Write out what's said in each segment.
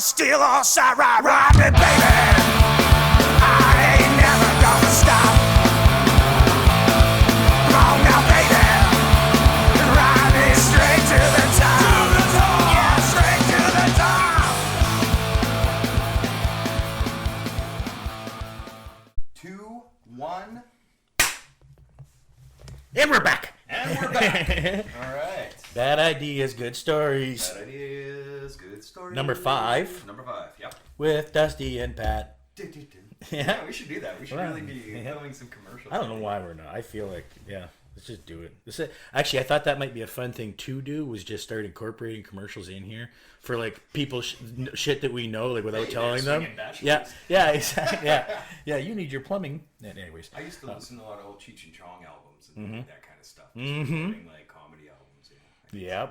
still on side ride me, baby. I ain't never gonna stop. Come on now, baby. Ride me straight to the top. Yeah, straight to the top. 2, 1. And we're back. And we're back. All right. Bad ideas, good stories. Bad ideas, good stories. Number 5. Number 5, yep. With Dusty and Pat. Yeah, we should do that. We should really be filming some commercials. I don't know why we're not. I feel like, let's just do it. Actually, I thought that might be a fun thing to do, was just start incorporating commercials in here for like people shit that we know, like without telling them. Yeah, exactly. Yeah, you need your plumbing. Anyways, I used to listen to a lot of old Cheech and Chong albums and that kind of stuff. Just recording like comedy albums. Yeah.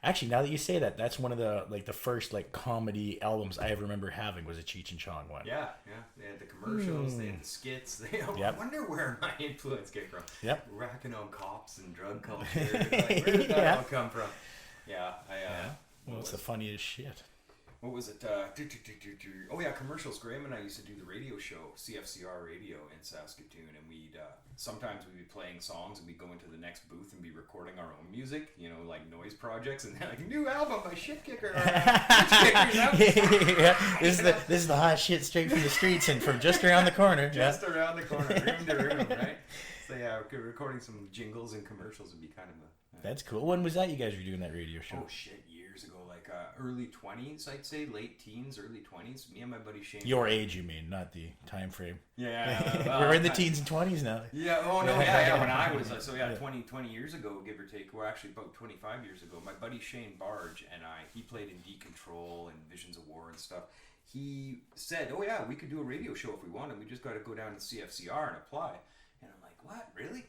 Actually, now that you say that, that's one of the first like comedy albums I ever remember having was a Cheech and Chong one. Yeah. They had the commercials, they had the skits. I wonder where my influence came from. Yep. Racking on cops and drug culture. Like, where did that all come from? Yeah. Well, it's the funniest shit. What was it? Oh yeah, commercials. Graham and I used to do the radio show, CFCR Radio in Saskatoon, and sometimes we'd be playing songs and we'd go into the next booth and be recording our own music, like noise projects, and like new album by Shit Kicker. This is the hot shit straight from the streets and from just around the corner. Just around the corner, room to room, right? So yeah, recording some jingles and commercials would be kind of a. That's cool. When was that you guys were doing that radio show? Oh shit, years ago, like early 20s, I'd say, late teens, early 20s. Me and my buddy Shane. Your age, you mean, not the time frame. Yeah. We're in the teens and 20s now. Yeah. Oh no. Yeah. When I was 20 years ago, give or take, or actually about 25 years ago, my buddy Shane Barge and he played in Decontrol and Visions of War and stuff. He said, "Oh yeah, we could do a radio show if we wanted. We just got to go down to CFCR and apply." And I'm like, "What? Really?"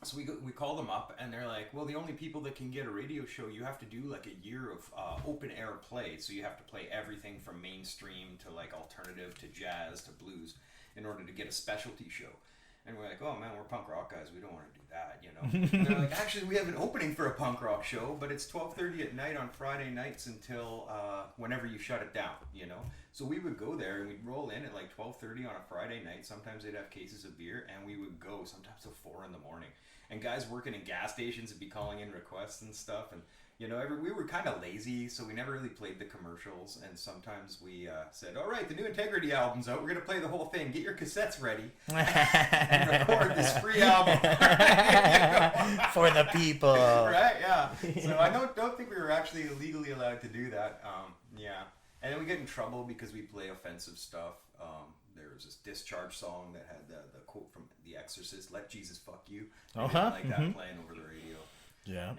So we call them up, and they're like, well, the only people that can get a radio show, you have to do like a year of open air play. So you have to play everything from mainstream to like alternative to jazz to blues in order to get a specialty show. And we're like, oh man, we're punk rock guys. We don't want to do that, And they're like, actually, we have an opening for a punk rock show, but it's 12:30 at night on Friday nights until whenever you shut it down, So we would go there and we'd roll in at like 12:30 on a Friday night. Sometimes they'd have cases of beer, and we would go sometimes till 4 in the morning. And guys working in gas stations would be calling in requests and stuff. And, we were kind of lazy, so we never really played the commercials. And sometimes we said, all right, the new Integrity album's out. We're going to play the whole thing. Get your cassettes ready and record this free album. For the people. Right, yeah. So I don't think we were actually legally allowed to do that. Yeah. And then we get in trouble because we play offensive stuff. There was this Discharge song that had the quote from The Exorcist, "Let Jesus fuck you." Like that playing over the radio. Yeah.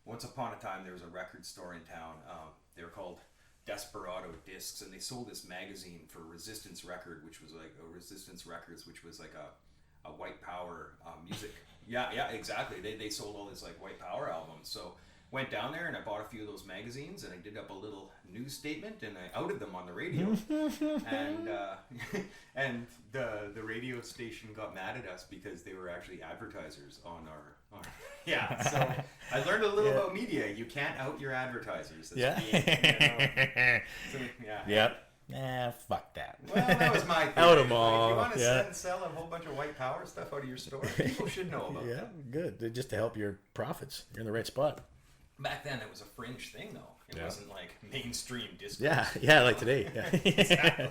Once upon a time, there was a record store in town. They were called Desperado Discs, and they sold this magazine for Resistance Record, which was like Resistance Records, which was like a white power music. Yeah, exactly. They sold all this like white power albums. So went down there and I bought a few of those magazines and I did up a little news statement and I outed them on the radio. and the radio station got mad at us because they were actually advertisers on our so I learned a little about media. You can't out your advertisers. Yep. Fuck that. Well, that was my thing. Out them all. If you want to sell a whole bunch of white power stuff out of your store, people should know about that. Yeah, good. Just to help your profits. You're in the right spot. Back then, it was a fringe thing, though. It wasn't like mainstream discourse. Yeah, like today. Yeah. Exactly.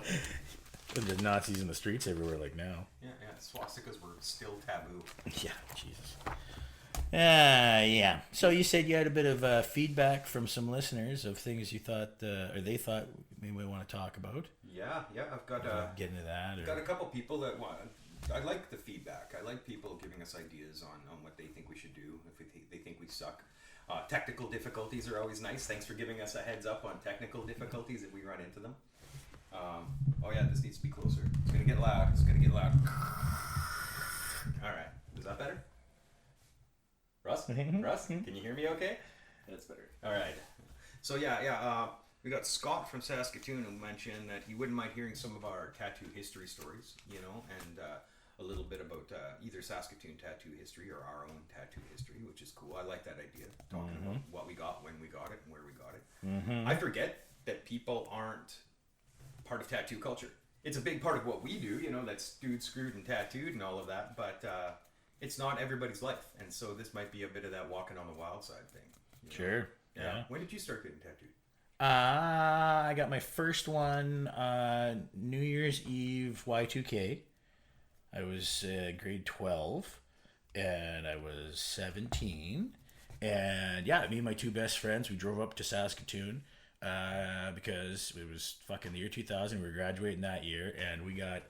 There's Nazis in the streets everywhere, like now. Yeah. Swastikas were still taboo. Yeah, Jesus. Yeah. So you said you had a bit of feedback from some listeners of things you thought, or they thought maybe we want to talk about. Yeah. I've got get into that. I've got a couple people that want. I like the feedback. I like people giving us ideas on what they think we should do if they think we suck. Technical difficulties are always nice. Thanks for giving us a heads up on technical difficulties if we run into them. This needs to be closer. It's gonna get loud. All right. Is that better? Russ? Russ? Can you hear me okay? That's better. All right. So we got Scott from Saskatoon who mentioned that he wouldn't mind hearing some of our tattoo history stories, and a little bit about either Saskatoon tattoo history or our own tattoo history, which is cool. I like that idea, talking about what we got, when we got it, and where we got it. I forget that people aren't part of tattoo culture. It's a big part of what we do, you know, that's dude screwed and tattooed and all of that, but it's not everybody's life. And so this might be a bit of that walking on the wild side thing. Sure. Yeah. When did you start getting tattooed? I got my first one New Year's Eve Y2K. I was grade 12 and I was 17. And yeah, me and my two best friends, we drove up to Saskatoon because it was fucking the year 2000. We were graduating that year, and we got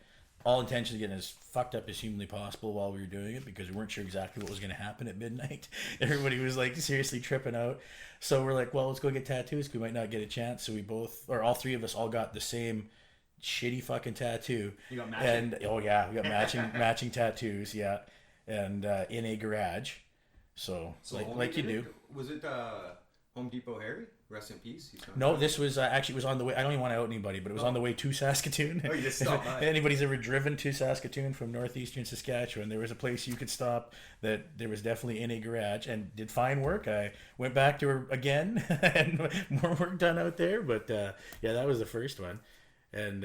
all intentions of getting as fucked up as humanly possible while we were doing it because we weren't sure exactly what was going to happen at midnight. Everybody was like seriously tripping out. So we're like, well, let's go get tattoos because we might not get a chance. So we both, or all three of us, all got the same shitty fucking tattoo. You got matching? And oh yeah, we got matching tattoos. Yeah, and in a garage. So like you do. Was it Home Depot Harry? Rest in peace. No, this was actually it was on the way. I don't even want to out anybody, but it was on the way to Saskatoon. Oh, you just stopped by. If anybody's ever driven to Saskatoon from northeastern Saskatchewan, there was a place you could stop that there was definitely in a garage and did fine work. I went back to her again and more work done out there. But yeah, that was the first one, and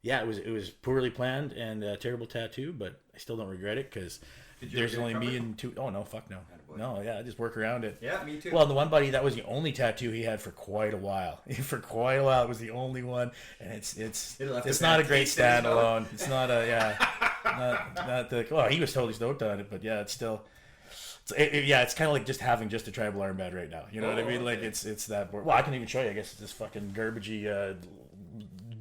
yeah, it was poorly planned and a terrible tattoo, but I still don't regret it because. There's only me and two. Oh no, fuck no. No, yeah, I just work around it. Yeah, me too. Well, the one buddy, that was the only tattoo he had for quite a while. For quite a while, it was the only one, and it's not a great standalone. It's not a not the. Oh, he was totally stoked on it, but yeah, it's still. It's kind of like just having just a tribal armband right now. You know what I mean? Like it's that. Well, I can even show you. I guess it's this fucking garbagey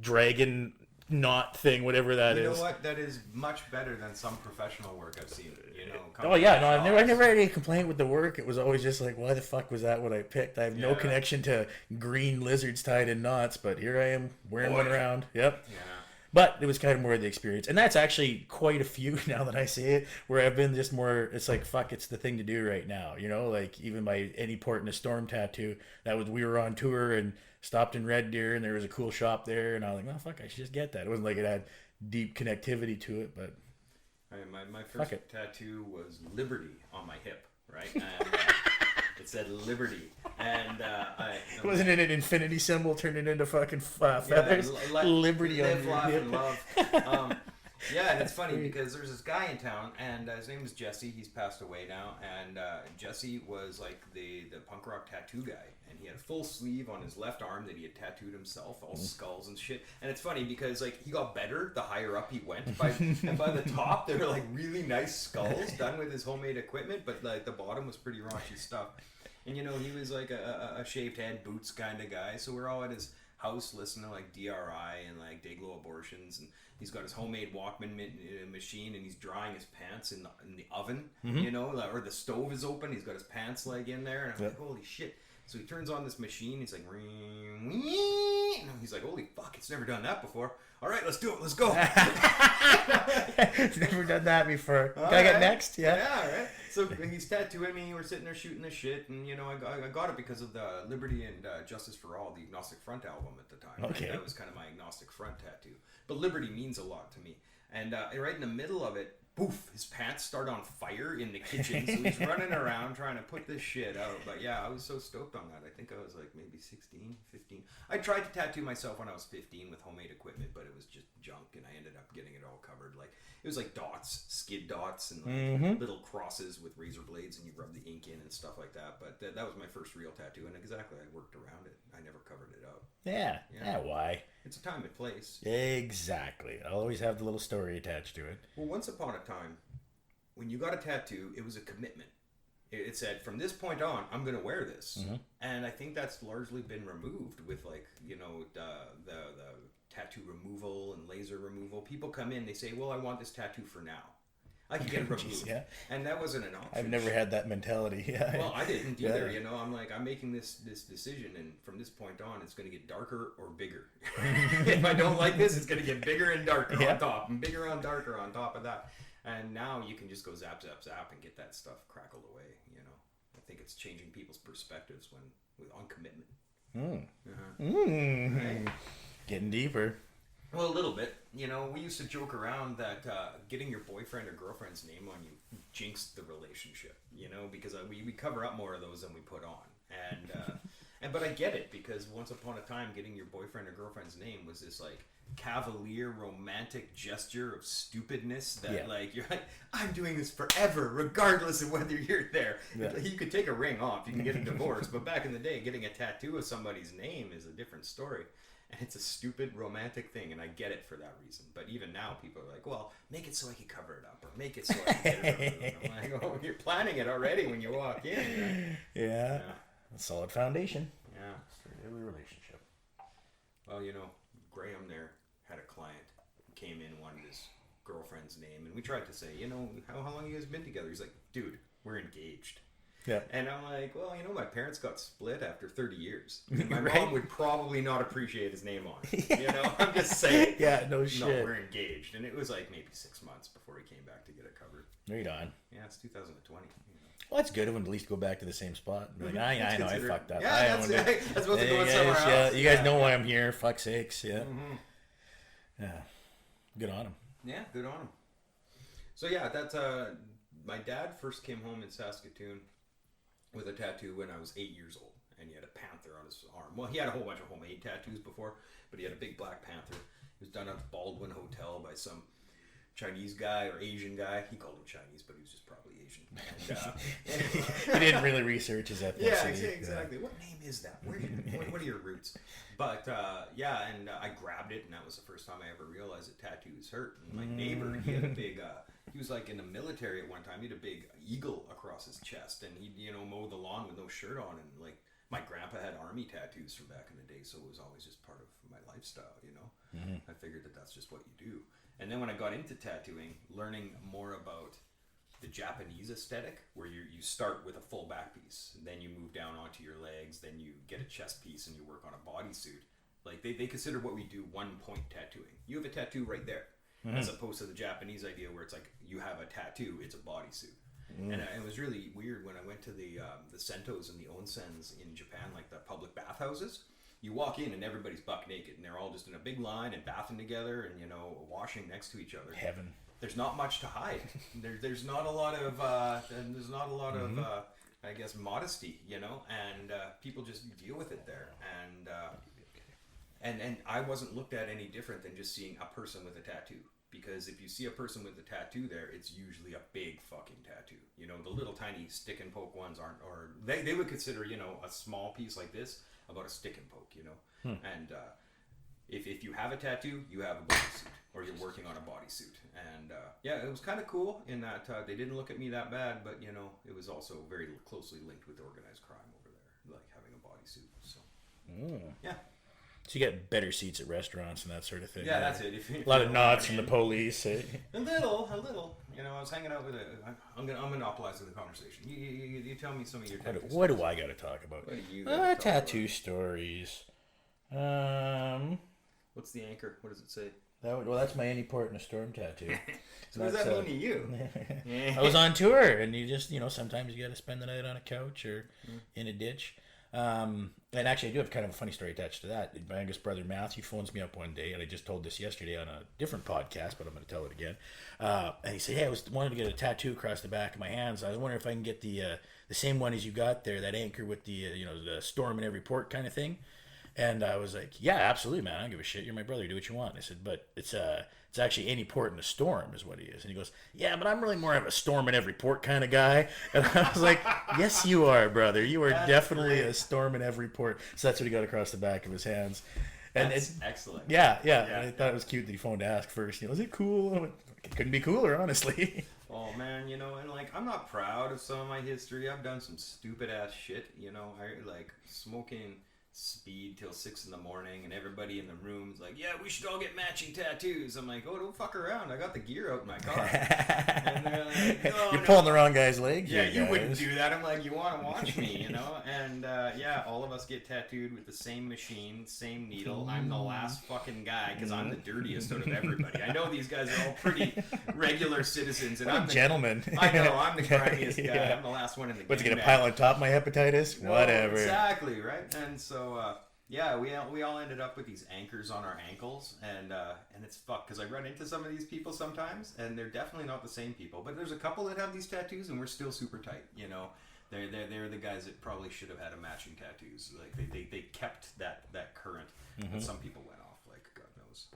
dragon knot thing, whatever that is. You know what? That is much better than some professional work I've seen. You know. Oh yeah, no, I never had any complaint with the work. It was always just like, why the fuck was that what I picked? I have no connection to green lizards tied in knots, but here I am wearing one around. Yep. Yeah. But it was kind of more of the experience, and that's actually quite a few now that I say it. Where I've been just more, it's like fuck, it's the thing to do right now. You know, like even my Any Port in a Storm tattoo. That was we were on tour and stopped in Red Deer, and there was a cool shop there, and I was like, well, fuck, I should just get that. It wasn't like it had deep connectivity to it, but my first tattoo was Liberty on my hip, right? And it said Liberty, and wasn't it an infinity symbol turning into fucking feathers? Liberty on your hip. Love. Yeah, and it's funny because there's this guy in town, and his name is Jesse. He's passed away now, and Jesse was like the punk rock tattoo guy, and he had a full sleeve on his left arm that he had tattooed himself, all skulls and shit. And it's funny because like he got better the higher up he went. And by the top, they were like really nice skulls done with his homemade equipment, but like the bottom was pretty raunchy stuff. And you know, he was like a shaved head, boots kind of guy. So we're all at his house listening to like DRI and like Dayglow Abortions, and he's got his homemade Walkman machine, and he's drying his pants in the oven, you know, or the stove is open. He's got his pants leg in there, and I'm like, holy shit. So he turns on this machine. He's like, he's like, holy fuck, it's never done that before. All right, let's do it. Let's go. It's never done that before. Can I get next? Yeah. Yeah, right. So he's tattooing me. We're sitting there shooting the shit, and you know, I got it because of the Liberty and Justice for All, the Agnostic Front album at the time. Okay. That was kind of my Agnostic Front tattoo. But Liberty means a lot to me. And right in the middle of it, poof, his pants start on fire in the kitchen. So he's running around trying to put this shit out. But yeah, I was so stoked on that. I think I was like maybe 16, 15. I tried to tattoo myself when I was 15 with homemade equipment, but it was just junk, and I ended up getting it all covered. Like it was like dots, skid dots, and like little crosses with razor blades, and you rub the ink in and stuff like that. But that was my first real tattoo, and exactly, I worked around it. I never covered it up. Yeah. Why? It's a time and place. Exactly. I'll always have the little story attached to it. Well, once upon a time, when you got a tattoo, it was a commitment. It said, from this point on, I'm going to wear this. And I think that's largely been removed with, like, you know, the tattoo removal and laser removal. People come in, they say, well, I want this tattoo for now. I can get it removed. Yeah. And that wasn't an option. I've never had that mentality. Yeah. Well, I didn't either. You know, I'm like, I'm making this decision, and from this point on, it's going to get darker or bigger. If I don't like this, it's going to get bigger and darker on top, and bigger and darker on top of that. And now you can just go zap, zap, zap, and get that stuff crackled away. You know, I think it's changing people's perspectives on commitment. Right? Getting deeper. Well, a little bit. You know, we used to joke around that getting your boyfriend or girlfriend's name on you jinxed the relationship, you know, because we cover up more of those than we put on. And But I get it, because once upon a time, getting your boyfriend or girlfriend's name was this like cavalier, romantic gesture of stupidness that like you're like, I'm doing this forever, regardless of whether you're there. Yeah. You could take a ring off, you can get a divorce, but back in the day, getting a tattoo of somebody's name is a different story. And it's a stupid romantic thing, and I get it for that reason. But even now, people are like, well, make it so I can cover it up, or make it so I can get it removed. I'm like, oh, you're planning it already when you walk in. Right? Yeah. A solid foundation. Yeah. For every relationship. Well, Graham there had a client who came in, wanted his girlfriend's name, and we tried to say, how long have you guys been together? He's like, dude, we're engaged. Yeah. And I'm like, well, my parents got split after 30 years. And my mom would probably not appreciate his name on it. I'm just saying. Yeah, no shit. No, we're engaged. And it was like maybe 6 months before he came back to get it covered. Right on. Yeah, it's 2020. Well, that's good. I would at least go back to the same spot. Like, I know I fucked up. Yeah, that's supposed to go somewhere else. Yeah, you guys know why I'm here. Fuck sakes. Yeah. Mm-hmm. Yeah. Good on him. Yeah, good on him. So yeah, that's my dad first came home in Saskatoon with a tattoo when I was 8 years old, and he had a panther on his arm. Well, he had a whole bunch of homemade tattoos before, but he had a big black panther. It was done at the Baldwin Hotel by some Chinese guy or Asian guy. He called him Chinese, but he was just probably Asian. And, he didn't really research his ethnicity. Yeah, exactly. What name is that? What are your roots? But I grabbed it, and that was the first time I ever realized that tattoos hurt. And my neighbor, he had a big, he was like in the military at one time. He had a big eagle across his chest, and he'd mow the lawn with no shirt on. And like my grandpa had army tattoos from back in the day, so it was always just part of my lifestyle. I figured that that's just what you do. And then when I got into tattooing, learning more about the Japanese aesthetic, where you start with a full back piece, then you move down onto your legs, then you get a chest piece and you work on a bodysuit. Like they consider what we do one point tattooing. You have a tattoo right there, as opposed to the Japanese idea where it's like you have a tattoo, it's a bodysuit. And it was really weird when I went to the sentos and the onsens in Japan, like the public bathhouses. You walk in and everybody's buck naked, and they're all just in a big line and bathing together and washing next to each other. Heaven. There's not much to hide. There's not a lot of I guess modesty, and people just deal with it there. And I wasn't looked at any different than just seeing a person with a tattoo. Because if you see a person with a tattoo there, it's usually a big fucking tattoo. The little tiny stick and poke ones aren't, or they would consider, a small piece like this about a stick and poke, And if you have a tattoo, you have a bodysuit, or you're working on a bodysuit. And it was kind of cool in that they didn't look at me that bad, but it was also very closely linked with organized crime over there, like having a bodysuit. So yeah. So you get better seats at restaurants and that sort of thing. Yeah, that's it. A lot of nods from the police. Eh? A little. I was hanging out with I'm monopolizing the conversation. You tell me some of your tattoos. What do I got to talk about? What do you got tattoo stories. What's the anchor? What does it say? That's my any port in a storm tattoo. So what does that mean to you? I was on tour, and you just, sometimes you got to spend the night on a couch or in a ditch. And actually I do have kind of a funny story attached to that. My youngest brother Matthew phones me up one day, and I just told this yesterday on a different podcast, but I'm going to tell it again. And he said, hey, I wanted to get a tattoo across the back of my hands. I was wondering if I can get the same one as you got there, that anchor with the the storm in every port kind of thing. And I was like, yeah, absolutely, man. I don't give a shit. You're my brother. Do what you want. And I said, but it's actually any port in a storm is what he is. And he goes, yeah, but I'm really more of a storm in every port kind of guy. And I was like, yes, you are, brother. You are definitely a storm in every port. So that's what he got across the back of his hands. And that's excellent. Yeah. And I thought it was cute that he phoned to ask first. Is it cool? I went, it couldn't be cooler, honestly. Oh man, and like I'm not proud of some of my history. I've done some stupid ass shit. I like smoking speed till 6 a.m, and everybody in the room is like, yeah, we should all get matching tattoos. I'm like, oh, don't fuck around, I got the gear out in my car. And they're like, oh, you're pulling the wrong guy's legs. Yeah, you wouldn't do that. I'm like, you want to watch me, and all of us get tattooed with the same machine, same needle. I'm the last fucking guy because I'm the dirtiest out of everybody. I know these guys are all pretty regular citizens, and I'm the gentleman. I know, I'm the grimiest guy. I'm the last one in the game. What's gonna pile on top of my hepatitis? No, whatever. Exactly, right? And so we all ended up with these anchors on our ankles, and it's fucked because I run into some of these people sometimes, and they're definitely not the same people. But there's a couple that have these tattoos, and we're still super tight, They're the guys that probably should have had a matching tattoos. Like they kept that current, but some people went off. Like God knows.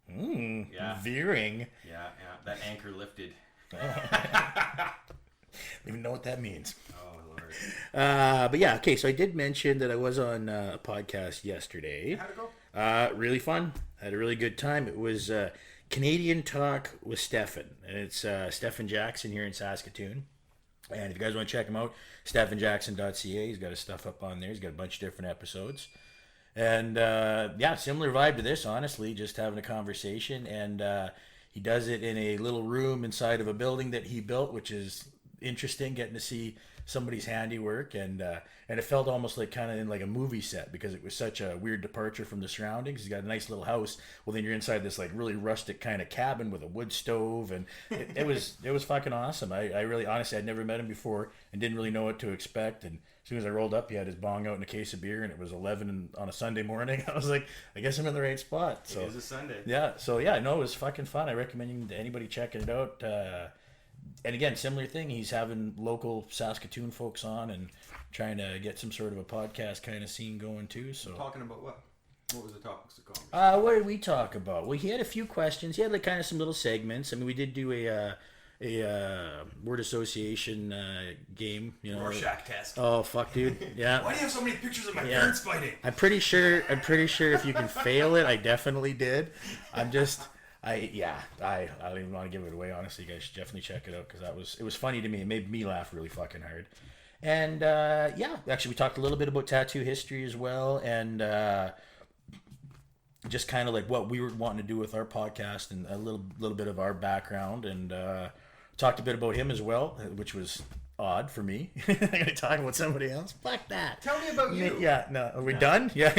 Like, yeah. Veering. Yeah. That anchor lifted. I don't even know what that means. Oh Lord. But yeah, okay. So I did mention that I was on a podcast yesterday. How'd it go? Really fun. Had a really good time. It was Canadian Talk with Stefan, and it's Stefan Jackson here in Saskatoon. And if you guys want to check him out, stefanjackson.ca. He's got his stuff up on there. He's got a bunch of different episodes. And yeah, similar vibe to this, honestly, just having a conversation. And he does it in a little room inside of a building that he built, which is interesting, getting to see somebody's handiwork. And it felt almost like kind of in like a movie set because it was such a weird departure from the surroundings. He's got a nice little house. Well, then you're inside this like really rustic kind of cabin with a wood stove, and it was fucking awesome. I really, honestly, I'd never met him before and didn't really know what to expect. And as soon as I rolled up, he had his bong out and a case of beer, and it was 11 on a Sunday morning. I was like, I guess I'm in the right spot. So It is a Sunday. yeah, so yeah, no, it was fucking fun. I recommend anybody checking it out. And again, similar thing. He's having local Saskatoon folks on and trying to get some sort of a podcast kind of scene going too. So Talking about what? What was the topics of conversation? what did we talk about? Well, he had a few questions. He had like kind of some little segments. I mean, we did do a word association game. You know, Rorschach test. Oh fuck, dude. Yeah. Why do you have so many pictures of my parents fighting? I'm pretty sure if you can fail it, I definitely did. I don't even want to give it away, honestly. You guys should definitely check it out because it was funny to me. It made me laugh really fucking hard. And yeah, actually we talked a little bit about tattoo history as well, and just kind of like what we were wanting to do with our podcast and a little bit of our background, and talked a bit about him as well, which was odd for me. I'm gonna talk about somebody else. Fuck that. Tell me about you. Yeah, no, are we done? Yeah.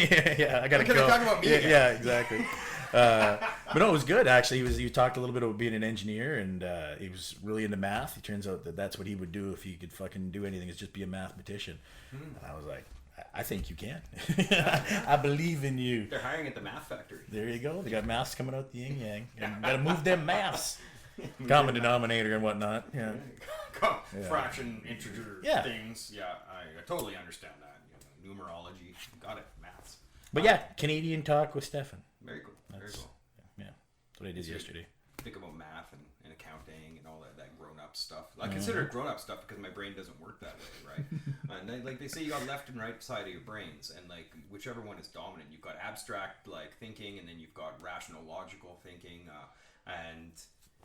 I gotta Can go. I talk about me again? Yeah, exactly. But no, it was good actually. He talked a little bit about being an engineer, and he was really into math. It turns out that that's what he would do if he could fucking do anything, is just be a mathematician. And I was like, I think you can. I believe in you. They're hiring at the math factory. There you go. They got maths coming out the yin yang. Gotta move them maths. Common denominator and whatnot. Yeah. Fraction, integer things. Yeah, I totally understand that. You know, numerology. Got it. Maths. But yeah, Canadian Talk with Stefan. Very cool. Very cool. Yeah. That's what I did yesterday. Think about math and accounting and all that grown-up stuff. I consider it grown-up stuff because my brain doesn't work that way, right? And like they say, you got left and right side of your brains, and like whichever one is dominant, you've got abstract like thinking, and then you've got rational, logical thinking, and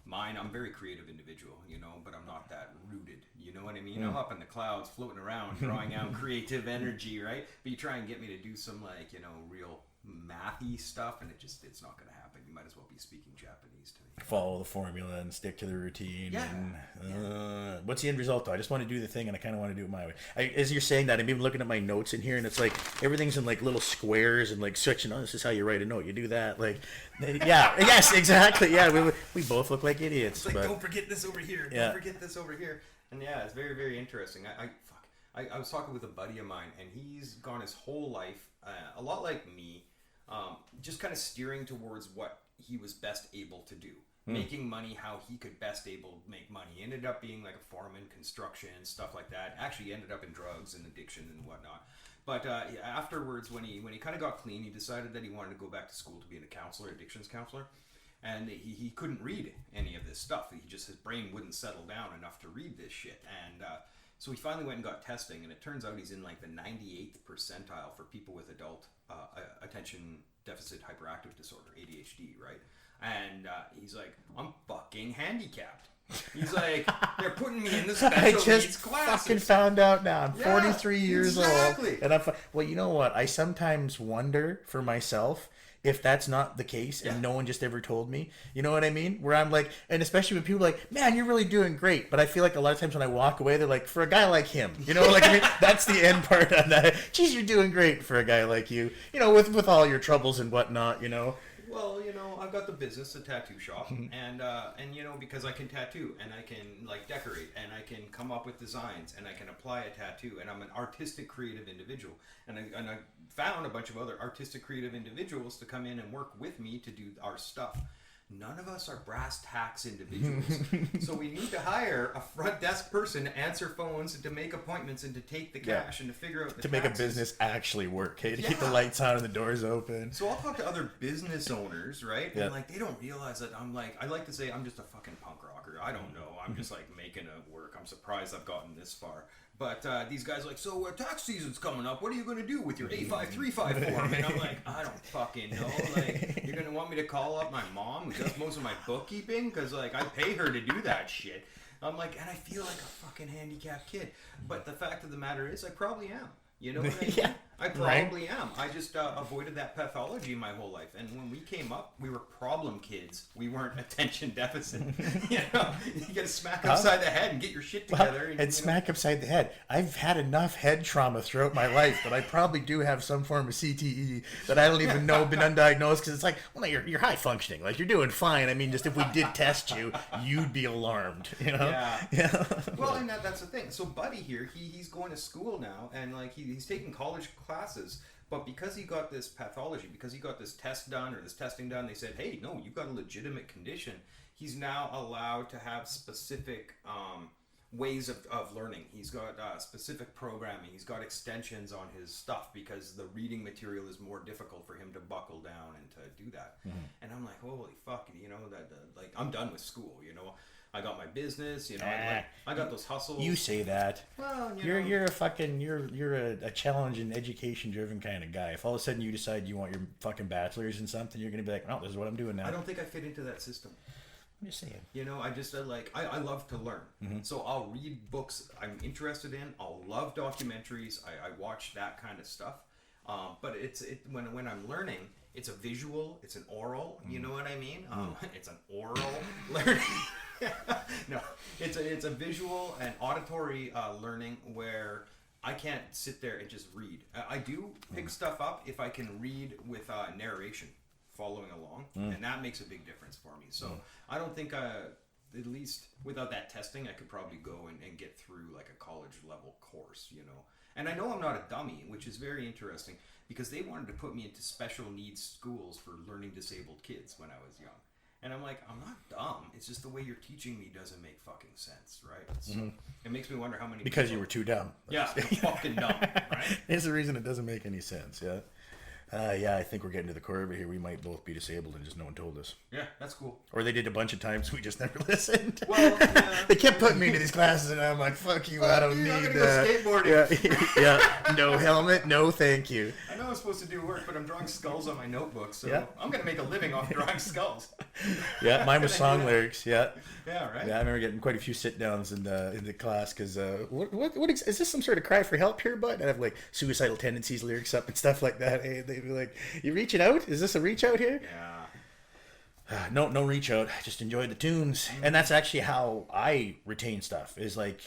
mine, I'm a very creative individual, you know, but I'm not that rooted. You know what I mean? I'm up in the clouds, floating around, drawing out creative energy, right? But you try and get me to do some like, you know, real mathy stuff, and it's not going to happen. You might as well be speaking Japanese to me. Follow the formula and stick to the routine. Yeah. And, what's the end result though? I just want to do the thing, and I kind of want to do it my way. As you're saying that, I'm even looking at my notes in here, and it's like everything's in like little squares and like section. Oh, this is how you write a note. You do that, like, yeah, yes, exactly. Yeah, we both look like idiots. It's like, but don't forget this over here. Don't forget this over here. And yeah, it's very, very interesting. I was talking with a buddy of mine, and he's gone his whole life, a lot like me, just kind of steering towards what he was best able to do. Making money how he could best able make money. He ended up being like a foreman, construction, stuff like that. Actually, he ended up in drugs and addiction and whatnot. But afterwards, when he kind of got clean, he decided that he wanted to go back to school to be a counselor, addictions counselor. And he couldn't read any of this stuff. His brain wouldn't settle down enough to read this shit. And so he finally went and got testing, and it turns out he's in like the 98th percentile for people with adult attention deficit hyperactive disorder, ADHD, right? And he's like, I'm fucking handicapped. He's like, they're putting me in the special I just needs classes. fucking found out now. I'm 43 years exactly. old, and well, you know what? I sometimes wonder for myself if that's not the case, and no one just ever told me. You know what I mean? Where I'm like, and especially when people are like, man, you're really doing great. But I feel like a lot of times when I walk away, they're like, for a guy like him, you know, like, I mean, that's the end part of that. Geez, you're doing great for a guy like you, you know, with all your troubles and whatnot, you know. Well, you know, I've got the business, a tattoo shop, and you know, because I can tattoo, and I can like decorate, and I can come up with designs, and I can apply a tattoo, and I'm an artistic, creative individual, and I found a bunch of other artistic, creative individuals to come in and work with me to do our stuff. none of us are brass tacks individuals. So we need to hire a front desk person to answer phones and to make appointments and to take the cash and to figure out the to taxes. make a business actually work, hey, to keep the lights on and the doors open. So I'll talk to other business owners, right? Yeah. And like they don't realize that I'm like, I like to say I'm just a fucking punk rocker. I don't know. I'm just like making it work. I'm surprised I've gotten this far. But these guys are like, so tax season's coming up. What are you going to do with your A5354 form? And I'm like, I don't fucking know. Like, you're going to want me to call up my mom who does most of my bookkeeping? Because, like, I pay her to do that shit. I'm like, and I feel like a fucking handicapped kid. But the fact of the matter is, I probably am. You know what I mean? Yeah. I probably am. I just avoided that pathology my whole life. And when we came up, we were problem kids. We weren't attention deficit. You know, you get a smack upside the head and get your shit together. And smack upside the head. I've had enough head trauma throughout my life that I probably do have some form of CTE that I don't even know, been undiagnosed, because it's like, well, you're high functioning. Like, you're doing fine. I mean, just if we did test you, you'd be alarmed, you know? Yeah. Well, and that's the thing. So Buddy here, he's going to school now, and like he's taking college classes, but because he got this pathology, because he got this test done or this testing done, they said, hey, no, you've got a legitimate condition. He's now allowed to have specific ways of learning. He's got specific programming. He's got extensions on his stuff because the reading material is more difficult for him to buckle down and to do that. And I'm like, holy fuck, you know, like I'm done with school, you know. I got my business, you know. I got those hustles. You say that. Well, you're a challenge and education driven kind of guy. If all of a sudden you decide you want your fucking bachelor's in something, you're gonna be like, oh, this is what I'm doing now. I don't think I fit into that system. I'm just saying. You know, I just I love to learn. So I'll read books I'm interested in. I'll love documentaries. I watch that kind of stuff. But when I'm learning, it's a visual, it's an oral. You know what I mean? It's an oral learning. No, it's a visual and auditory learning where I can't sit there and just read. I do pick stuff up if I can read with narration following along, and that makes a big difference for me. So I don't think, at least without that testing, I could probably go and get through like a college level course, you know. And I know I'm not a dummy, which is very interesting because they wanted to put me into special needs schools for learning disabled kids when I was young. And I'm like, I'm not dumb. It's just the way you're teaching me doesn't make fucking sense, right? So it makes me wonder how many because you were too dumb. Yeah, I'm fucking dumb, right? It's the reason it doesn't make any sense, yeah. I think we're getting to the core of it here. We might both be disabled and just no one told us. Yeah, that's cool. Or they did a bunch of times, we just never listened. Well, yeah. They kept putting me into these classes and I'm like, fuck you, I don't need I'm gonna go skateboarding. Yeah, no helmet, no thank you. I know I'm supposed to do work, but I'm drawing skulls on my notebook, so I'm going to make a living off drawing skulls. Yeah, mine was song lyrics, yeah. Yeah, right? Yeah, I remember getting quite a few sit-downs in the class because, what is this some sort of cry for help here, bud? And I have like suicidal tendencies lyrics up and stuff like that. Hey, they'd be like, you reaching out? Is this a reach out here? Yeah. No reach out. Just enjoy the tunes, and that's actually how I retain stuff. Is like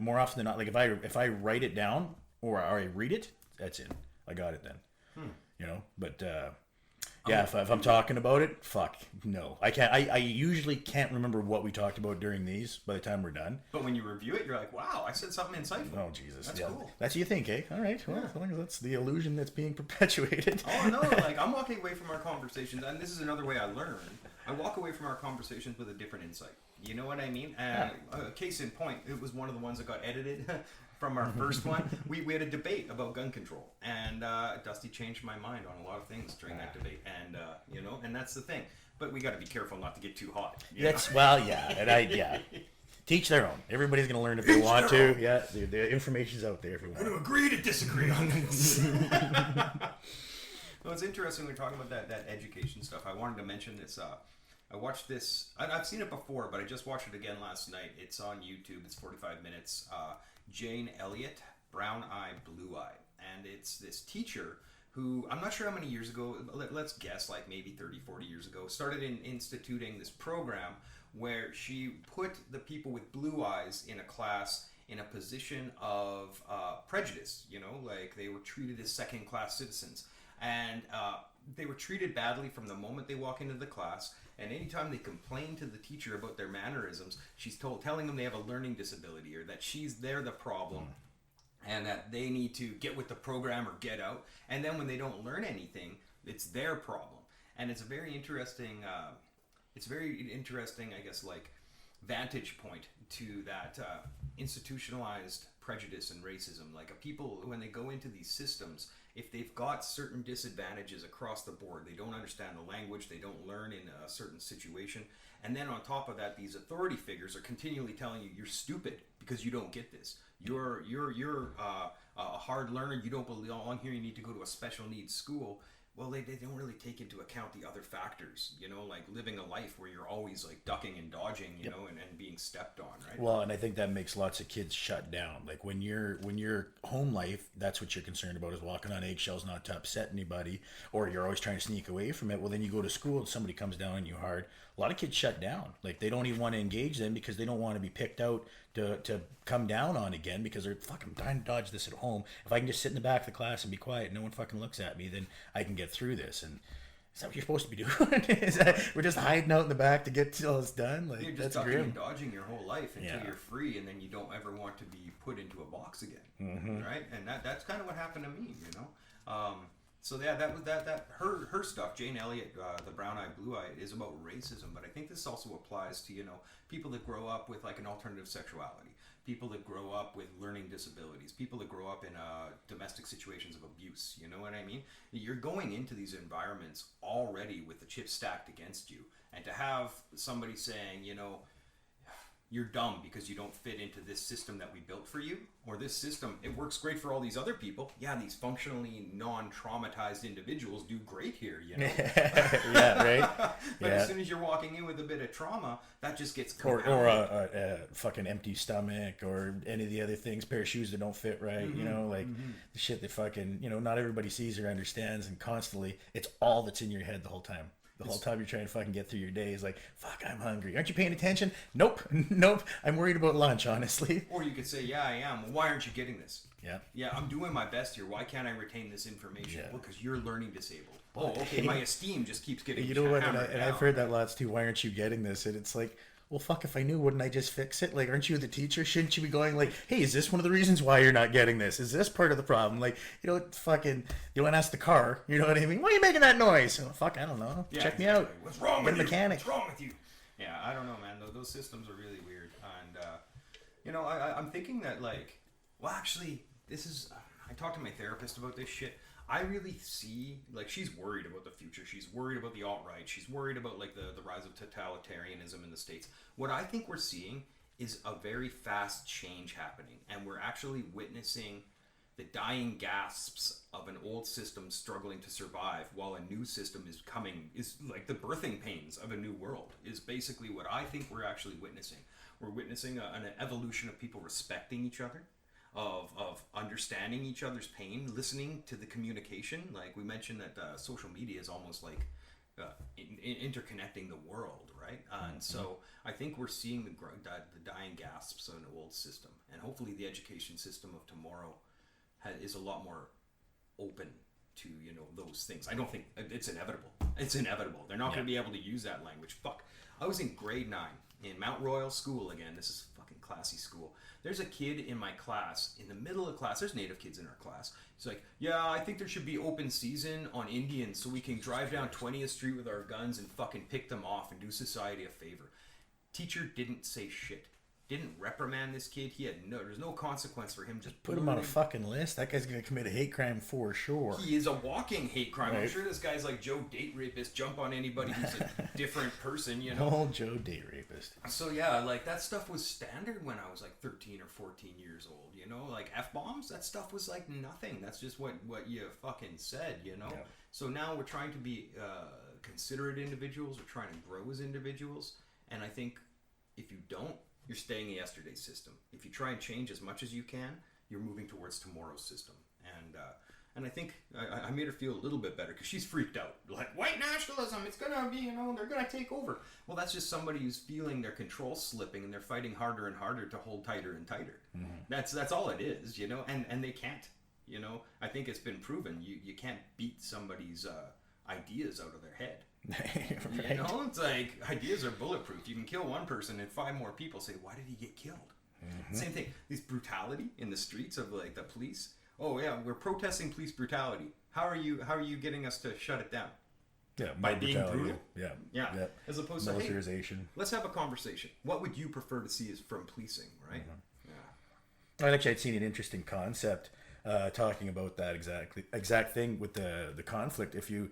more often than not, like if I write it down or I read it, that's it. I got it then. You know, but yeah, if I'm talking about it, fuck no, I can't. I usually can't remember what we talked about during these by the time we're done. But when you review it, you're like, wow, I said something insightful. Oh Jesus, that's cool. That's what you think, eh? All right, well, that's the illusion that's being perpetuated. Oh no, like I'm walking away from our conversations, and this is another way I learn. I walk away from our conversations with a different insight. You know what I mean? And case in point, it was one of the ones that got edited from our first one. We had a debate about gun control, and Dusty changed my mind on a lot of things during that debate, and you know, and that's the thing. But we got to be careful not to get too hot. Teach their own. Everybody's going to learn if they want to. Yeah, the information's out there if you want. I'm going to agree to disagree on this. Well, it's interesting we're talking about that education stuff. I wanted to mention this. I watched this. I've seen it before, but I just watched it again last night. It's on YouTube. It's 45 minutes. Jane Elliott, Brown Eye, Blue Eye. And it's this teacher who, I'm not sure how many years ago, let's guess like maybe 30, 40 years ago, started instituting this program where she put the people with blue eyes in a class in a position of prejudice. You know, like they were treated as second-class citizens. And they were treated badly from the moment they walk into the class. And anytime they complain to the teacher about their mannerisms, she's telling them they have a learning disability or that they're the problem and that they need to get with the program or get out. And then when they don't learn anything, it's their problem. And it's a very interesting it's very interesting, I guess, like vantage point to that institutionalized prejudice and racism. Like people, when they go into these systems, if they've got certain disadvantages across the board, they don't understand the language, they don't learn in a certain situation, and then on top of that, these authority figures are continually telling you you're stupid because you don't get this. You're a hard learner. You don't belong here. You need to go to a special needs school. Well, they don't really take into account the other factors, you know, like living a life where you're always like ducking and dodging, you know, and being stepped on, right? Well, and I think that makes lots of kids shut down. Like when you're home life, that's what you're concerned about, is walking on eggshells, not to upset anybody, or you're always trying to sneak away from it. Well, then you go to school and somebody comes down on you hard. A lot of kids shut down. Like they don't even want to engage them because they don't want to be picked out to come down on again, because they're fucking trying to dodge this at home. If I can just sit in the back of the class and be quiet, no one fucking looks at me, then I can get through this. And is that what you're supposed to be doing? We're just hiding out in the back to get till it's done? Like, you're just ducking and dodging your whole life until you're free, and then you don't ever want to be put into a box again, right? And that's kind of what happened to me, you know. So yeah, that her stuff, Jane Elliott, the Brown Eye, Blue Eye, is about racism. But I think this also applies to, you know, people that grow up with like an alternative sexuality, people that grow up with learning disabilities, people that grow up in domestic situations of abuse. You know what I mean? You're going into these environments already with the chips stacked against you, and to have somebody saying, you know, you're dumb because you don't fit into this system that we built for you, or this system, it works great for all these other people. Yeah, these functionally non-traumatized individuals do great here, you know. Yeah, right. But as soon as you're walking in with a bit of trauma, that just gets or a fucking empty stomach, or any of the other things, pair of shoes that don't fit right, you know, like the shit that fucking, you know, not everybody sees or understands, and constantly it's all that's in your head the whole time. The whole time you're trying to fucking get through your day is like, fuck, I'm hungry. Aren't you paying attention? Nope. I'm worried about lunch, honestly. Or you could say, yeah, I am. Well, why aren't you getting this? Yeah. Yeah, I'm doing my best here. Why can't I retain this information? Yeah. Well, because you're learning disabled. Oh, okay, my esteem just keeps getting You know what? And hammered I've heard that lots too. Why aren't you getting this? And it's like, well, fuck, if I knew, wouldn't I just fix it? Like, aren't you the teacher? Shouldn't you be going like, hey, is this one of the reasons why you're not getting this? Is this part of the problem? Like, you know, fucking, you want to ask the car, you know what I mean? Why are you making that noise? Oh, fuck, I don't know. Yeah, Check me out. What's wrong with you? Mechanic. What's wrong with you? Yeah, I don't know, man. Those systems are really weird. And, you know, I'm thinking that, like, well, actually, this is, I talked to my therapist about this shit. I really see, like, she's worried about the future. She's worried about the alt-right. She's worried about, like, the rise of totalitarianism in the States. What I think we're seeing is a very fast change happening. And we're actually witnessing the dying gasps of an old system struggling to survive while a new system is coming, is like the birthing pains of a new world, is basically what I think we're actually witnessing. We're witnessing an evolution of people respecting each other, of understanding each other's pain, listening to the communication. Like we mentioned that social media is almost like interconnecting the world, right? And so I think we're seeing the dying gasps of an old system, and hopefully the education system of tomorrow is a lot more open to, you know, those things. I don't think it's inevitable. It's inevitable. They're not going to be able to use that language. Fuck. I was in grade 9 in Mount Royal School again. This is fucking classy school. There's a kid in my class, in the middle of class, there's Native kids in our class. He's like, yeah, I think there should be open season on Indians so we can drive down 20th Street with our guns and fucking pick them off and do society a favor. Teacher didn't say shit. Didn't reprimand this kid. There's no consequence for him. Just put him on a fucking list. That guy's gonna commit a hate crime for sure. He is a walking hate crime. Right. I'm sure this guy's like Joe Date Rapist, jump on anybody who's a different person, you know. Oh, Joe Date Rapist. So yeah, like that stuff was standard when I was like 13 or 14 years old, you know, like F-bombs, that stuff was like nothing. That's just what you fucking said, you know. Yeah. So now we're trying to be considerate individuals. We're trying to grow as individuals, and I think if you don't, you're staying in yesterday's system. If you try and change as much as you can, you're moving towards tomorrow's system. And I think I made her feel a little bit better because she's freaked out. Like, white nationalism, it's gonna be, you know, they're gonna take over. Well, that's just somebody who's feeling their control slipping and they're fighting harder and harder to hold tighter and tighter. Mm-hmm. That's all it is, you know, and they can't, you know. I think it's been proven you can't beat somebody's ideas out of their head. Right. You know, it's like ideas are bulletproof. You can kill one person and 5 more people say, why did he get killed? Mm-hmm. Same thing. This brutality in the streets of like the police. Oh yeah, we're protesting police brutality. How are you getting us to shut it down? by being brutal. Yeah. As opposed to, hey, militarization. let's have a conversation. What would you prefer to see is from policing, right? I'd seen an interesting concept talking about that exact thing with the conflict. If you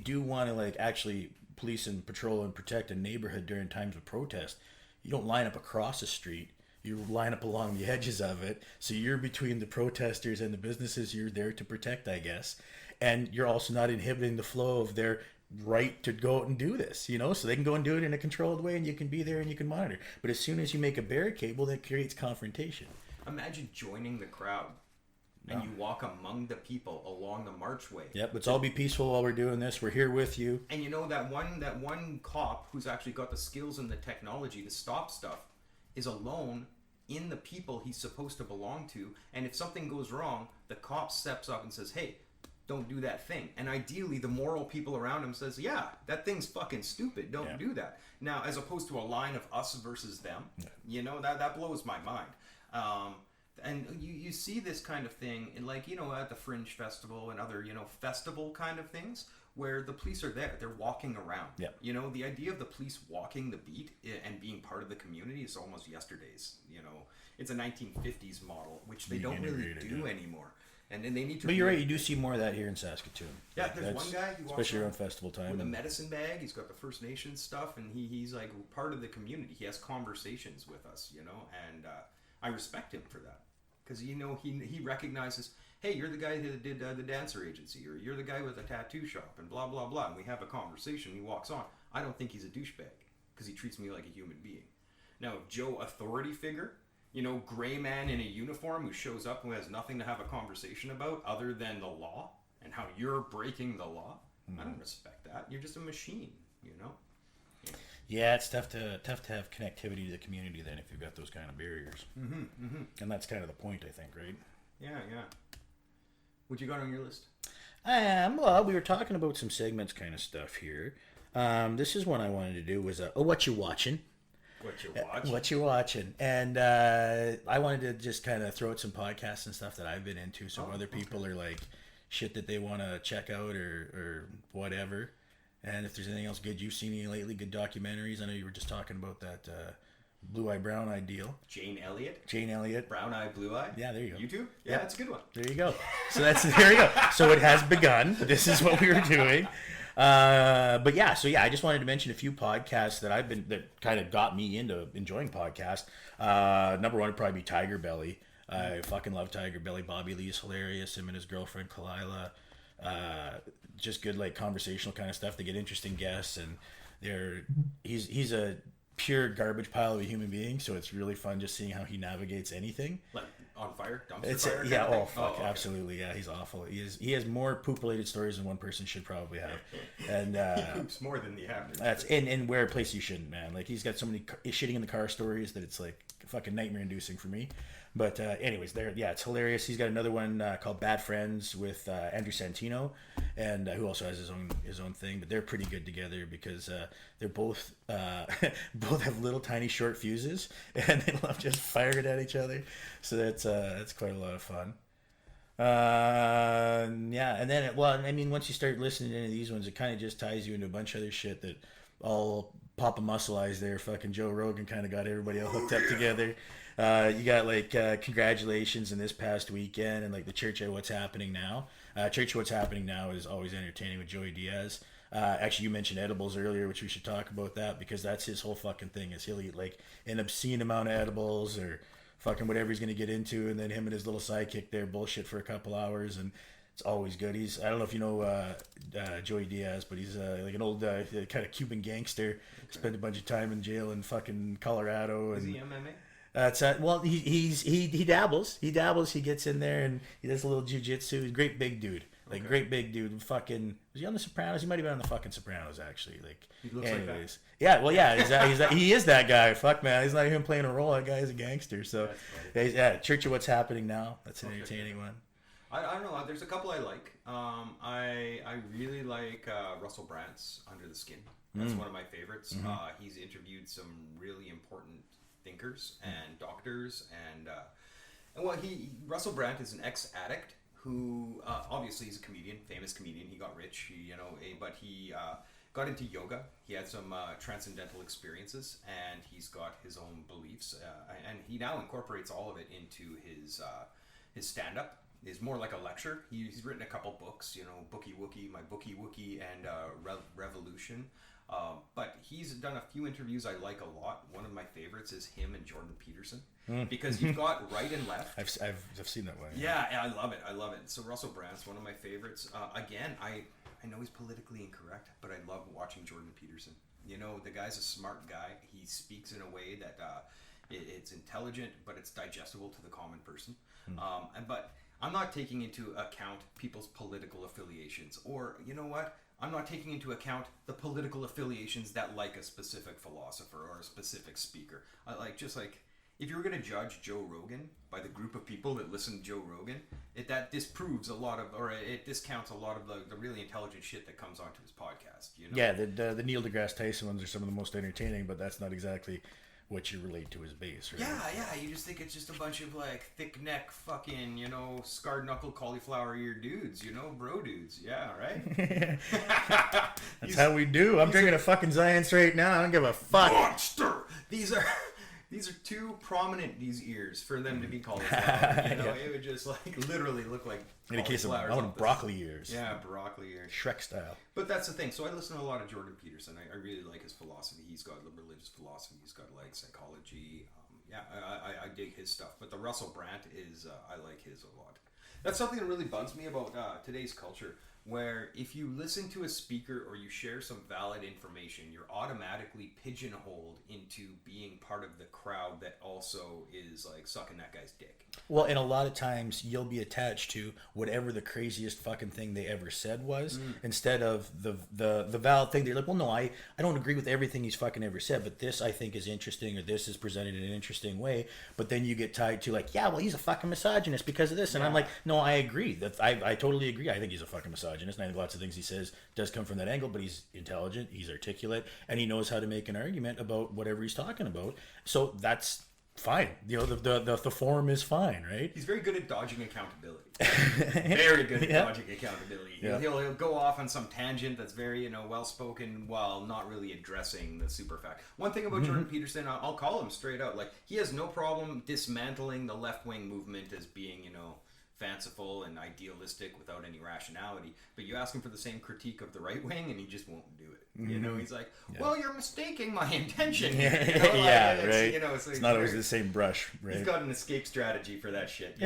do want to like actually police and patrol and protect a neighborhood during times of protest, you don't line up across the street. You line up along the edges of it. So you're between the protesters and the businesses you're there to protect, I guess. And you're also not inhibiting the flow of their right to go out and do this, you know, so they can go and do it in a controlled way and you can be there and you can monitor. But as soon as you make a barricade, well, that creates confrontation. Imagine joining the crowd and you walk among the people along the marchway. Yep, let's all be peaceful while we're doing this. We're here with you. And you know that one cop who's actually got the skills and the technology to stop stuff is alone in the people he's supposed to belong to. And if something goes wrong, the cop steps up and says, hey, don't do that thing. And ideally, the moral people around him says, yeah, that thing's fucking stupid. Don't do that. Now, as opposed to a line of us versus them, you know, that blows my mind. And you see this kind of thing in, like, you know, at the Fringe Festival and other, you know, festival kind of things where the police are there. They're walking around. You know, the idea of the police walking the beat and being part of the community is almost yesterday's. You know, it's a 1950s model, which they don't really do anymore. And then they need to. But you're right. You do see more of that here in Saskatoon. Yeah, there's one guy who walks especially around festival time with a medicine bag. He's got the First Nations stuff, and he's like part of the community. He has conversations with us, you know, and I respect him for that because you know he recognizes, hey, you're the guy that did the dancer agency, or you're the guy with the tattoo shop, and blah blah blah. And we have a conversation. He walks on. I don't think he's a douchebag because he treats me like a human being. Now, if Joe, authority figure. You know, gray man in a uniform who shows up and has nothing to have a conversation about other than the law and how you're breaking the law. I don't respect that. You're just a machine, you know? Yeah, it's tough to have connectivity to the community then if you've got those kind of barriers. And that's kind of the point, I think, right? Yeah. What you got on your list? Well, we were talking about some segments kind of stuff here. This is one I wanted to do was, what you watching? What you watching? And I wanted to just kind of throw out some podcasts and stuff that I've been into, so other people are like shit that they want to check out or whatever. And if there's anything else good you've seen any lately, good documentaries. I know you were just talking about that Blue Eye Brown Eye deal. Jane Elliott. Brown Eye Blue Eye. Yeah, there you go. YouTube. Yeah, that's a good one. There you go. So there you go. So it has begun. This is what we were doing. But yeah, I just wanted to mention a few podcasts that kind of got me into enjoying podcasts. Number one would probably be Tiger Belly. I fucking love Tiger Belly. Bobby Lee is hilarious. Him and his girlfriend Kalila. Just good like conversational kind of stuff. They get interesting guests, and he's a pure garbage pile of a human being. So it's really fun just seeing how he navigates anything. Like on fire, dumpster fire. Yeah. Oh fuck, okay. Absolutely. Yeah, he's awful. He has more poop-related stories than one person should probably have, and he poops more than the average. That's in where a place you shouldn't, man. Like he's got so many shitting in the car stories that it's like fucking nightmare-inducing for me. But anyways, it's hilarious. He's got another one called Bad Friends with Andrew Santino, and who also has his own thing. But they're pretty good together because they're both have little tiny short fuses, and they love just firing at each other. So that's quite a lot of fun. And then once you start listening to any of these ones, it kind of just ties you into a bunch of other shit that all Papa Muscle Eyes there. Fucking Joe Rogan kind of got everybody all hooked up together. You got like Congratulations in this past weekend, and like the Church of What's Happening Now. Church of What's Happening Now is always entertaining with Joey Diaz. Actually, you mentioned edibles earlier, which we should talk about that because that's his whole fucking thing. Is he'll eat like an obscene amount of edibles or fucking whatever he's gonna get into, and then him and his little sidekick there bullshit for a couple hours, and it's always good. I don't know if you know Joey Diaz, but he's like an old kind of Cuban gangster. Okay. Spent a bunch of time in jail in fucking Colorado. Is he MMA? Well, he dabbles. He gets in there and he does a little jujitsu. He's a great big dude. Great big dude. Fucking, was he on The Sopranos? He might have been on the fucking Sopranos, actually. Like, he looks like that. Yeah, well, yeah, he is that guy. Fuck, man. He's not even playing a role. That guy is a gangster. So, Church of What's Happening Now. That's an entertaining one. I don't know. There's a couple I like. I really like Russell Brandt's Under the Skin. That's one of my favorites. Mm-hmm. He's interviewed some really important thinkers and doctors, and Russell Brandt is an ex-addict who obviously he's a comedian, famous comedian. He got rich, but he got into yoga. He had some transcendental experiences, and he's got his own beliefs, and he now incorporates all of it into his stand-up. Is more like a lecture. He's written a couple books, Bookie Wookie, My Bookie Wookie, and Revolution. But he's done a few interviews I like a lot. One of my favorites is him and Jordan Peterson, because you've got right and left. I've seen that one. Yeah, I love it. So Russell Brand's one of my favorites. Again, I know he's politically incorrect, but I love watching Jordan Peterson. The guy's a smart guy. He speaks in a way that it's intelligent, but it's digestible to the common person. But I'm not taking into account people's political affiliations, or you know what? I'm not taking into account the political affiliations that like a specific philosopher or a specific speaker. If you were going to judge Joe Rogan by the group of people that listen to Joe Rogan, that disproves it discounts a lot of the really intelligent shit that comes onto his podcast. Yeah, the Neil deGrasse Tyson ones are some of the most entertaining, but that's not exactly what you relate to as base, right? Yeah, you just think it's just a bunch of thick neck fucking, scarred knuckle cauliflower ear dudes, bro dudes. Yeah, right? That's how we do. I'm drinking a fucking Zions right now. I don't give a fuck. Monster! These are too prominent, these ears, for them to be cauliflower. It would just literally look like in a case of I want broccoli ears. Yeah, broccoli ears. Shrek style. But that's the thing. So I listen to a lot of Jordan Peterson. I really like his philosophy. He's got religious philosophy. He's got psychology. I dig his stuff. But the Russell Brand is I like his a lot. That's something that really bugs me about today's culture, where if you listen to a speaker or you share some valid information, you're automatically pigeonholed into being part of the crowd that also is sucking that guy's dick. Well, and a lot of times you'll be attached to whatever the craziest fucking thing they ever said was, instead of the valid thing. They're like, well, no, I don't agree with everything he's fucking ever said, but this I think is interesting, or this is presented in an interesting way. But then you get tied to yeah, well, he's a fucking misogynist because of this. And I'm like, no, I agree. I totally agree. I think he's a fucking misogynist, and I think lots of things he says does come from that angle, but he's intelligent, he's articulate, and he knows how to make an argument about whatever he's talking about. So that's fine. The forum is fine, right? He's very good at dodging accountability. Very good at dodging accountability. Yeah. He'll go off on some tangent that's very well spoken while not really addressing the super fact. One thing about Jordan Peterson, I'll call him straight out. He has no problem dismantling the left wing movement as being fanciful and idealistic without any rationality, but you ask him for the same critique of the right wing and he just won't do it. He's like, well, you're mistaking my intention. Right. So it's not always the same brush, right? He's got an escape strategy for that shit,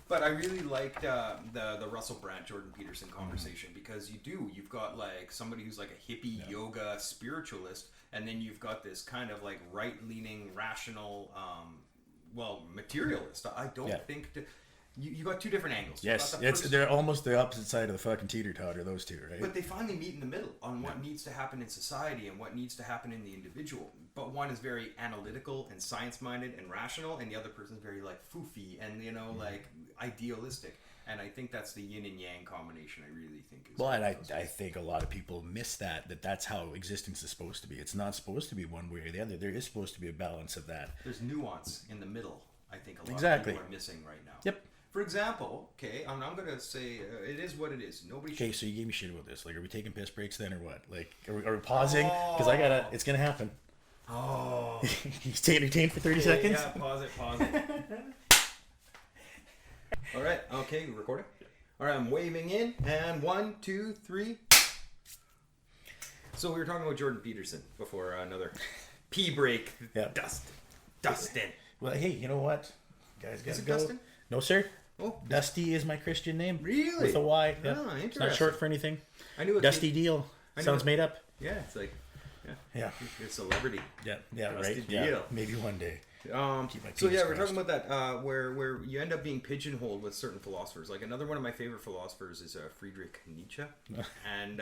But I really liked the Russell Brand Jordan Peterson conversation, because you've got somebody who's a hippie yoga spiritualist, and then you've got this kind of right-leaning rational materialist. I don't think you got two different angles. Yes, they're almost the opposite side of the fucking teeter-totter, those two, right? But they finally meet in the middle on what needs to happen in society and what needs to happen in the individual. But one is very analytical and science-minded and rational, and the other person's very foofy and idealistic. And I think that's the yin and yang combination. I really think is. Well, and I think a lot of people miss that's how existence is supposed to be. It's not supposed to be one way or the other. There is supposed to be a balance of that. There's nuance in the middle. I think a lot of people are missing right now. Yep. For example, I'm going to say it is what it is. Nobody. Okay, so you gave me shit about this. Are we taking piss breaks then, or what? Are we pausing? Because it's gonna happen. Oh. You stay entertained for 30 seconds. Yeah, pause it. All right. Okay, we're recording. All right, I'm waving in, and 1, 2, 3. So we were talking about Jordan Peterson before another pee break. Yeah. Dustin. Well, hey, you know what? Guys, gotta go. Dustin? No, sir. Oh, Dusty is my Christian name. Really? With a Y. Yeah. Oh, interesting. It's not short for anything. I knew it. Dusty Deal. Sounds made up. Yeah, it's Yeah. You're a celebrity. Yeah, Dusty right. Deal. Yeah, maybe one day. So yeah, we're talking about that where you end up being pigeonholed with certain philosophers. Another one of my favorite philosophers is Friedrich Nietzsche, and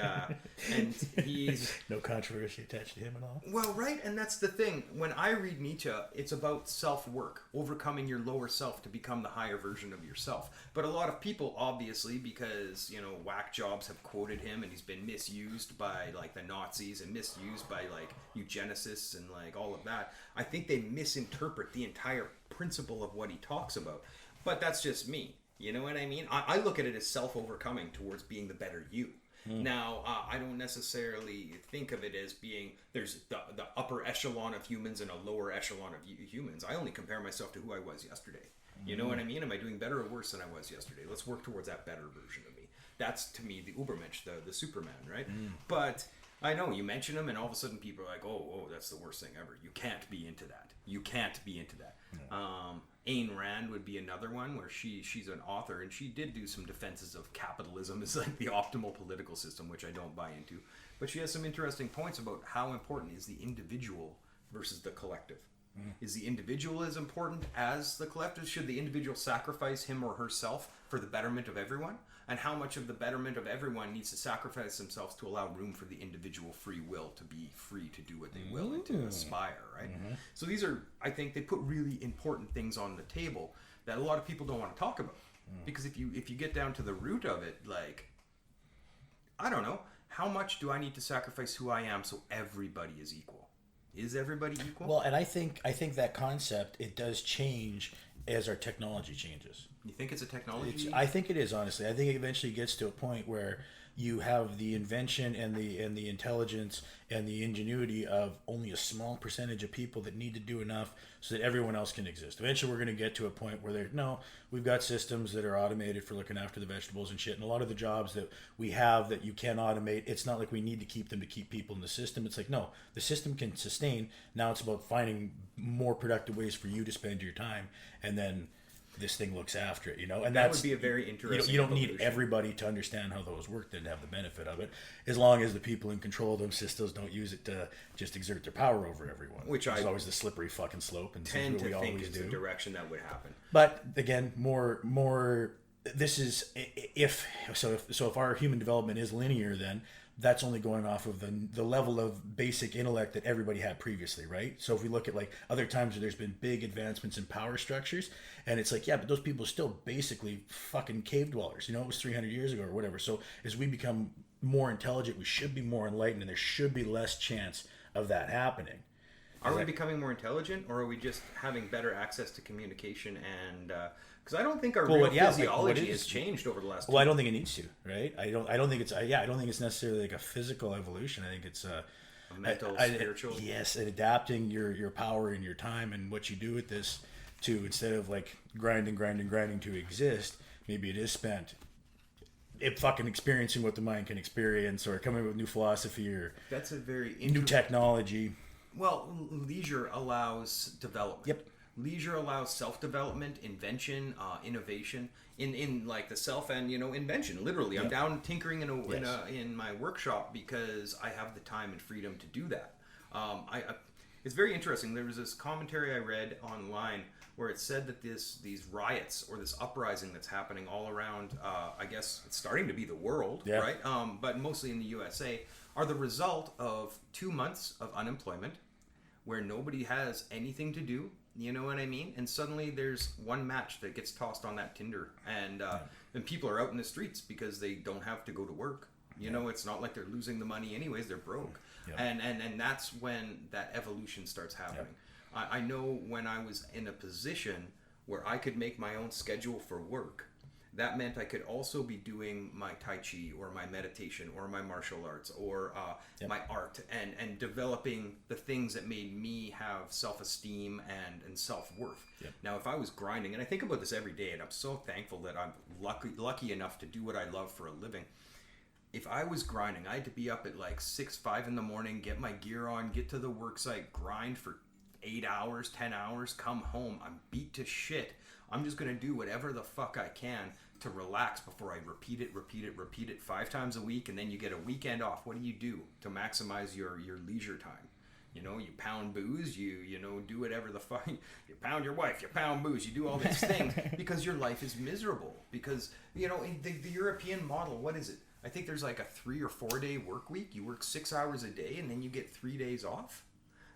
he's no controversy attached to him at all. Well, right, and that's the thing. When I read Nietzsche, it's about self-work, overcoming your lower self to become the higher version of yourself. But a lot of people, obviously, because whack jobs have quoted him, and he's been misused by the Nazis and misused by eugenicists and all of that. I think they misinterpret the entire principle of what he talks about. But that's just me. You know what I mean? I look at it as self-overcoming towards being the better you. Now, I don't necessarily think of it as being, there's the upper echelon of humans and a lower echelon of humans. I only compare myself to who I was yesterday. You know what I mean? Am I doing better or worse than I was yesterday? Let's work towards that better version of me. That's, to me, the Ubermensch, the Superman, right? But I know, you mention him and all of a sudden people are like, oh, that's the worst thing ever. You can't be into that. You can't be into that. Ayn Rand would be another one where she's an author, and she did do some defenses of capitalism as like the optimal political system, which I don't buy into. But she has some interesting points about how important is the individual versus the collective. Is the individual as important as the collective? Should the individual sacrifice him or herself for the betterment of everyone? And how much of the betterment of everyone needs to sacrifice themselves to allow room for the individual free will to be free to do what they will and to aspire, right? So these are, I think, they put really important things on the table that a lot of people don't want to talk about. Because if you get down to the root of it, like, I don't know, how much do I need to sacrifice who I am so everybody is equal? Is everybody equal? Well, and I think that concept, it does change as our technology changes. You think it's a technology? I think it is, honestly. I think it eventually gets to a point where you have the invention and the intelligence and the ingenuity of only a small percentage of people that need to do enough so that everyone else can exist. Eventually we're going to get to a point where we've got systems that are automated for looking after the vegetables and shit, and a lot of the jobs that we have that you can automate, it's not like we need to keep them to keep people in the system. It's like, no, the system can sustain. Now it's about finding more productive ways for you to spend your time, and then this thing looks after it, and that would be a very interesting. You don't need everybody to understand how those work to have the benefit of it, as long as the people in control of those systems don't use it to just exert their power over everyone. Which is always the slippery fucking slope, and tend to we think always is do. the direction that would happen. But again, more. This is if our human development is linear, then that's only going off of the level of basic intellect that everybody had previously, right? So if we look at like other times where there's been big advancements in power structures, and it's like, yeah, but those people are still basically fucking cave dwellers. It was 300 years ago or whatever. So as we become more intelligent, we should be more enlightened, and there should be less chance of that happening. Are we becoming more intelligent, or are we just having better access to communication and... because I don't think our physiology has changed over the last. Well, I don't think it needs to, right? I don't think it's. I don't think it's necessarily like a physical evolution. I think it's a mental, spiritual. Yes, and adapting your power and your time and what you do with this to, instead of like grinding to exist, maybe it is spent fucking experiencing what the mind can experience, or coming up with new philosophy, or that's a very new technology. Well, leisure allows development. Yep. Leisure allows self-development, invention, innovation in like the self and invention. Literally, I'm down tinkering in my workshop because I have the time and freedom to do that. It's very interesting. There was this commentary I read online where it said that these riots or this uprising that's happening all around, I guess it's starting to be the world, right? But mostly in the USA, are the result of 2 months of unemployment where nobody has anything to do. You know what I mean? And suddenly there's one match that gets tossed on that Tinder, and people are out in the streets because they don't have to go to work. It's not like they're losing the money anyways; they're broke, and that's when that evolution starts happening. I know when I was in a position where I could make my own schedule for work, that meant I could also be doing my Tai Chi or my meditation or my martial arts or my art and developing the things that made me have self-esteem and self-worth. Now, if I was grinding, and I think about this every day, and I'm so thankful that I'm lucky enough to do what I love for a living. If I was grinding, I had to be up at like 5 in the morning, get my gear on, get to the work site, grind for 8 hours, 10 hours, come home. I'm beat to shit. I'm just going to do whatever the fuck I can to relax before I repeat it 5 times a week, and then you get a weekend off. What do you do to maximize your leisure time? You pound booze, you do whatever the fuck, you pound your wife, you pound booze, you do all these things because your life is miserable. Because, in the European model, what is it? I think there's like a 3 or 4 day work week. You work 6 hours a day and then you get 3 days off.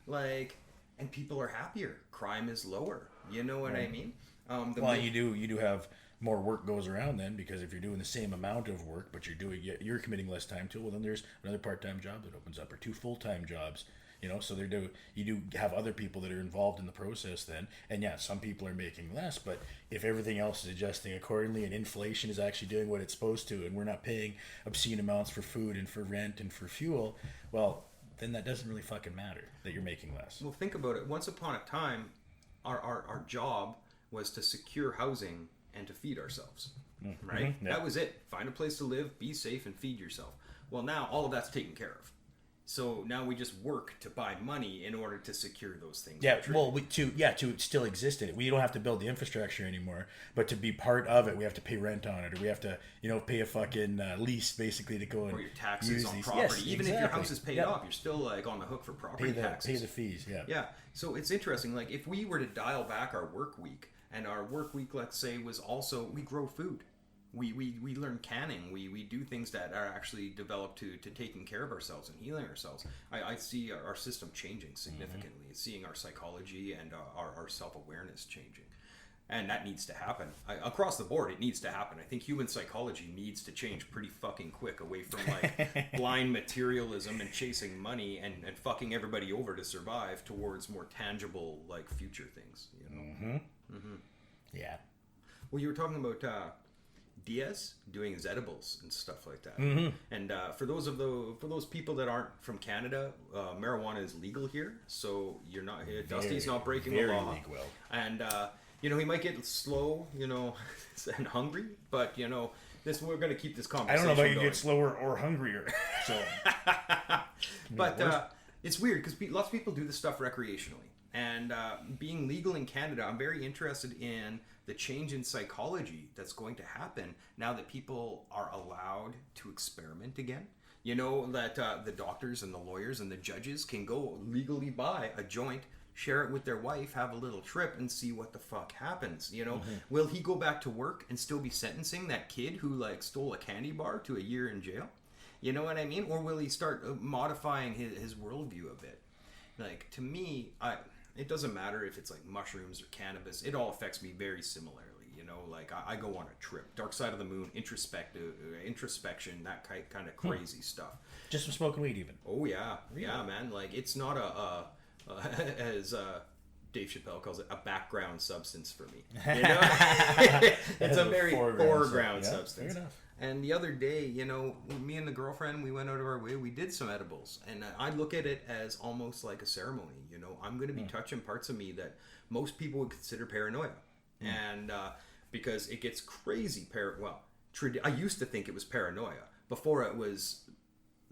And people are happier. Crime is lower. You know what I mean? You do have more work goes around then, because if you're doing the same amount of work but you're committing less time to it, well, then there's another part-time job that opens up, or 2 full-time jobs, So you do have other people that are involved in the process then, and yeah, some people are making less, but if everything else is adjusting accordingly and inflation is actually doing what it's supposed to, and we're not paying obscene amounts for food and for rent and for fuel, well, then that doesn't really fucking matter that you're making less. Well, think about it. Once upon a time, our job was to secure housing and to feed ourselves, right? Mm-hmm. Yeah. That was it. Find a place to live, be safe, and feed yourself. Well, now all of that's taken care of. So now we just work to buy money in order to secure those things. Yeah, well, to still exist in it. We don't have to build the infrastructure anymore, but to be part of it, we have to pay rent on it, or we have to, pay a fucking lease basically to go and or your taxes on these. property. Yes, Even exactly. if your house is paid off, you're still like on the hook for property taxes. Pay the fees. Yeah. Yeah. So it's interesting. Like if we were to dial back our work week, and our work week, let's say, was also we grow food. We learn canning. We do things that are actually developed to taking care of ourselves and healing ourselves. I see our system changing significantly. Seeing our psychology and our self-awareness changing. And that needs to happen. Across the board, it needs to happen. I think human psychology needs to change pretty fucking quick away from like blind materialism and chasing money and fucking everybody over to survive towards more tangible like future things. Yeah. Well, you were talking about Diaz doing his edibles and stuff like that. And for those people that aren't from Canada, marijuana is legal here, so you're not Dusty's not breaking the law. Legal. And he might get slow, and hungry, but we're going to keep this I conversation don't know about you going. get slower or hungrier. So, But it's weird because lots of people do this stuff recreationally. And being legal in Canada, I'm very interested in the change in psychology that's going to happen now that people are allowed to experiment again. That the doctors and the lawyers and the judges can go legally buy a joint, share it with their wife, have a little trip, and see what the fuck happens. Will he go back to work and still be sentencing that kid who stole a candy bar to a year in jail? You know what I mean? Or will he start modifying his worldview a bit? Like, to me, it doesn't matter if it's like mushrooms or cannabis. It all affects me very similarly. I go on a trip. Dark side of the moon, introspection, that kind of crazy stuff. just from smoking weed, even. Oh yeah, yeah, man. Like it's not as Dave Chappelle calls it, a background substance for me. It's a very foreground substance. Fair enough. And the other day, me and the girlfriend, we went out of our way. We did some edibles, and I look at it as almost like a ceremony. I'm going to be touching parts of me that most people would consider paranoia, and because it gets crazy. I used to think it was paranoia. Before it was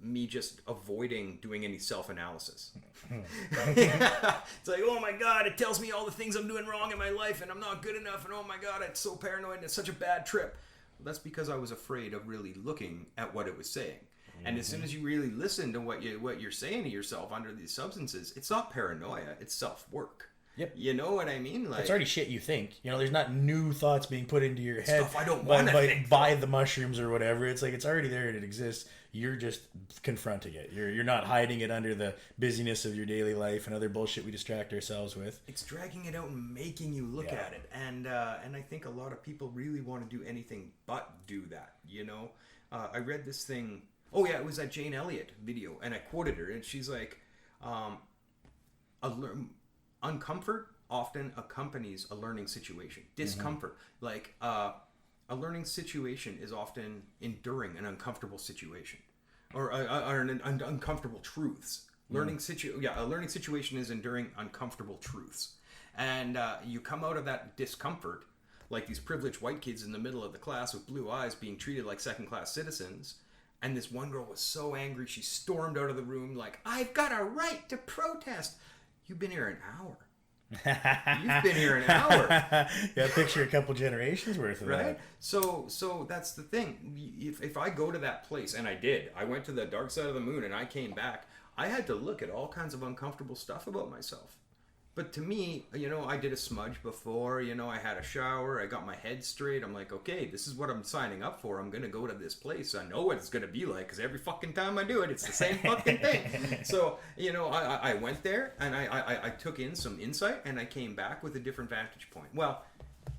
me just avoiding doing any self-analysis. It's like, oh my God, it tells me all the things I'm doing wrong in my life, and I'm not good enough, and oh my God, it's so paranoid, and it's such a bad trip. That's because I was afraid of really looking at what it was saying. And as soon as you really listen to what you're saying to yourself under these substances, it's not paranoia, it's self-work. Yep. You know what I mean? It's already shit you think. There's not new thoughts being put into your head. Stuff I don't want to think. By the mushrooms or whatever. It's like it's already there and it exists. You're just confronting it. You're not hiding it under the busyness of your daily life and other bullshit we distract ourselves with. It's dragging it out and making you look at it. And I think a lot of people really want to do anything but do that. I read this thing. Oh yeah, it was that Jane Elliott video, and I quoted her, and she's like, uncomfort often accompanies a learning situation. Discomfort, a learning situation is often enduring an uncomfortable situation, or uncomfortable truths. A learning situation is enduring uncomfortable truths, and you come out of that discomfort like these privileged white kids in the middle of the class with blue eyes being treated like second-class citizens. And this one girl was so angry, she stormed out of the room like, I've got a right to protest. You've been here an hour. You've been here an hour. Yeah, picture a couple generations worth of that. So that's the thing. If I go to that place, and I did, I went to the dark side of the moon and I came back, I had to look at all kinds of uncomfortable stuff about myself. But to me, I did a smudge before, I had a shower, I got my head straight. I'm like, okay, this is what I'm signing up for. I'm going to go to this place. I know what it's going to be like because every fucking time I do it, it's the same fucking thing. So, I went there and I took in some insight and I came back with a different vantage point. Well,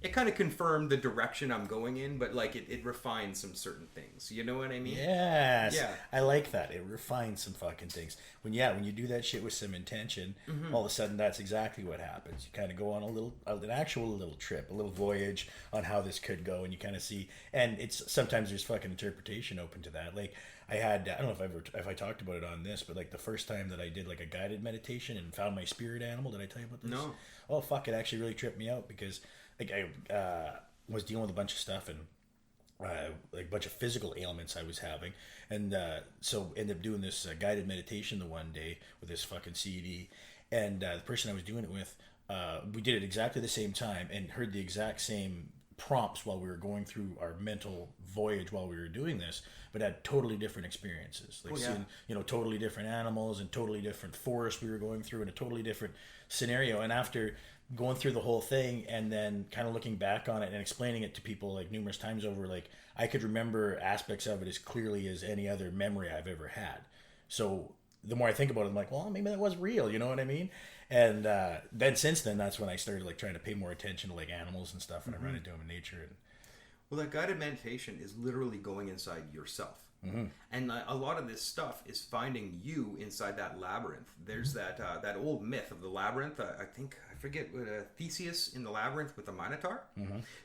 it kind of confirmed the direction I'm going in, but like it refined some certain things. You know what I mean? Yes. Yeah. I like that. It refines some fucking things. When you do that shit with some intention, all of a sudden that's exactly what happens. You kind of go on an actual little trip, a little voyage on how this could go, and you kind of see. And it's sometimes there's fucking interpretation open to that. Like I don't know if I talked about it on this, but like the first time that I did like a guided meditation and found my spirit animal. Did I tell you about this? No. Oh fuck! It actually really tripped me out because like I was dealing with a bunch of stuff and like a bunch of physical ailments I was having, and so ended up doing this guided meditation the one day with this fucking CD, and the person I was doing it with, we did it exactly the same time and heard the exact same prompts while we were going through our mental voyage while we were doing this, but had totally different experiences, like seeing totally different animals and totally different forests we were going through in a totally different scenario. And after going through the whole thing and then kind of looking back on it and explaining it to people like numerous times over, like I could remember aspects of it as clearly as any other memory I've ever had. So the more I think about it, I'm like, well, maybe that was real, you know what I mean? And then since then, that's when I started like trying to pay more attention to like animals and stuff when I run into them in nature. And well, that guided meditation is literally going inside yourself. And a lot of this stuff is finding you inside that labyrinth. There's that old myth of the labyrinth. I forget what Theseus in the labyrinth with the Minotaur.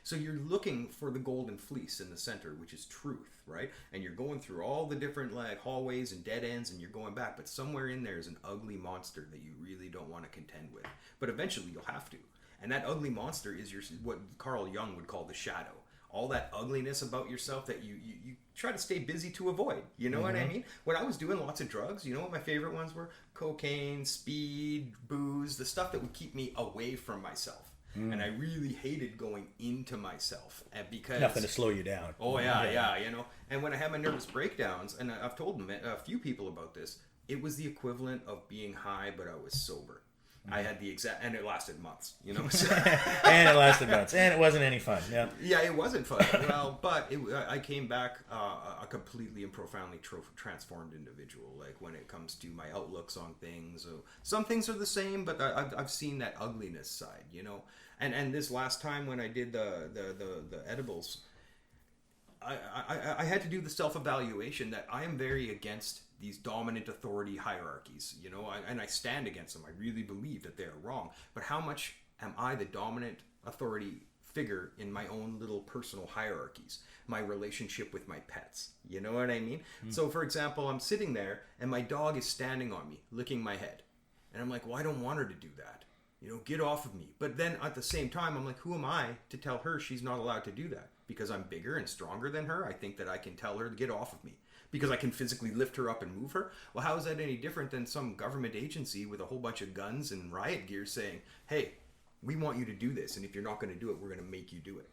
So you're looking for the golden fleece in the center, which is truth, right? And you're going through all the different like hallways and dead ends, and you're going back. But somewhere in there is an ugly monster that you really don't want to contend with. But eventually you'll have to. And that ugly monster is what Carl Jung would call the shadow. All that ugliness about yourself that you try to stay busy to avoid. You know what I mean? When I was doing lots of drugs, you know what my favorite ones were? Cocaine, speed, booze, the stuff that would keep me away from myself. And I really hated going into myself because nothing to slow you down. Oh yeah, you know. And when I had my nervous breakdowns, and I've told a few people about this, it was the equivalent of being high, but I was sober. I had the exact, and it lasted months, you know. And it lasted months, and it wasn't any fun. Yeah. Yeah, it wasn't fun. Well, but I came back a completely and profoundly transformed individual. Like when it comes to my outlooks on things, some things are the same, but I've seen that ugliness side, you know. And this last time when I did the edibles, I had to do the self-evaluation that I am very against these dominant authority hierarchies, you know, and I stand against them. I really believe that they're wrong. But how much am I the dominant authority figure in my own little personal hierarchies? My relationship with my pets, you know what I mean? So, for example, I'm sitting there and my dog is standing on me, licking my head. And I'm like, well, I don't want her to do that. You know, get off of me. But then at the same time, I'm like, who am I to tell her she's not allowed to do that? Because I'm bigger and stronger than her, I think that I can tell her to get off of me. Because I can physically lift her up and move her. Well, how is that any different than some government agency with a whole bunch of guns and riot gear saying, hey, we want you to do this, and if you're not going to do it, we're going to make you do it.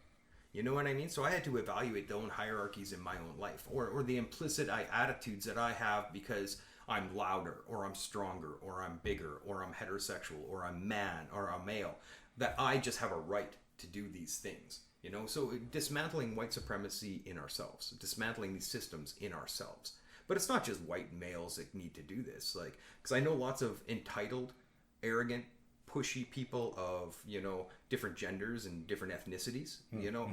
You know what I mean? So I had to evaluate the own hierarchies in my own life, or the implicit attitudes that I have because I'm louder, or I'm stronger, or I'm bigger, or I'm heterosexual, or I'm man, or I'm male, that I just have a right to do these things. You know, so dismantling white supremacy in ourselves, dismantling these systems in ourselves. But it's not just white males that need to do this. Like, because I know lots of entitled, arrogant, pushy people of, you know, different genders and different ethnicities. You know,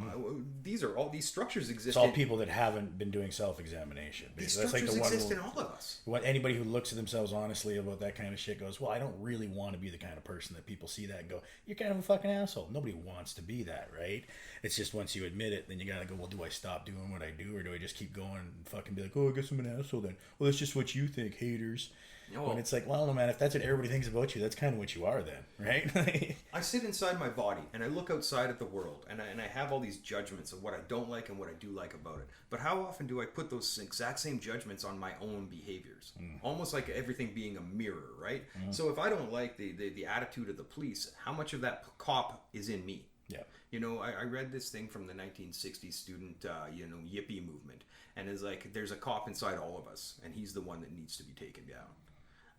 these structures exist. It's all people that haven't been doing self-examination. These That's structures like the exist one in all of us. What anybody who looks at themselves honestly about that kind of shit goes, well, I don't really want to be the kind of person that people see that and go, you're kind of a fucking asshole. Nobody wants to be that, right? It's just once you admit it, then you gotta go, well, do I stop doing what I do, or do I just keep going and fucking be like, oh, I guess I'm an asshole then? Well, that's just what you think, haters. When it's like, well, no, man, if that's what everybody thinks about you, that's kind of what you are then, right? I sit inside my body and I look outside at the world and I have all these judgments of what I don't like and what I do like about it. But how often do I put those exact same judgments on my own behaviors? Almost like everything being a mirror, right? So if I don't like the attitude of the police, how much of that cop is in me? Yeah. You know, I read this thing from the 1960s student, yippie movement. And it's like, there's a cop inside all of us and he's the one that needs to be taken down.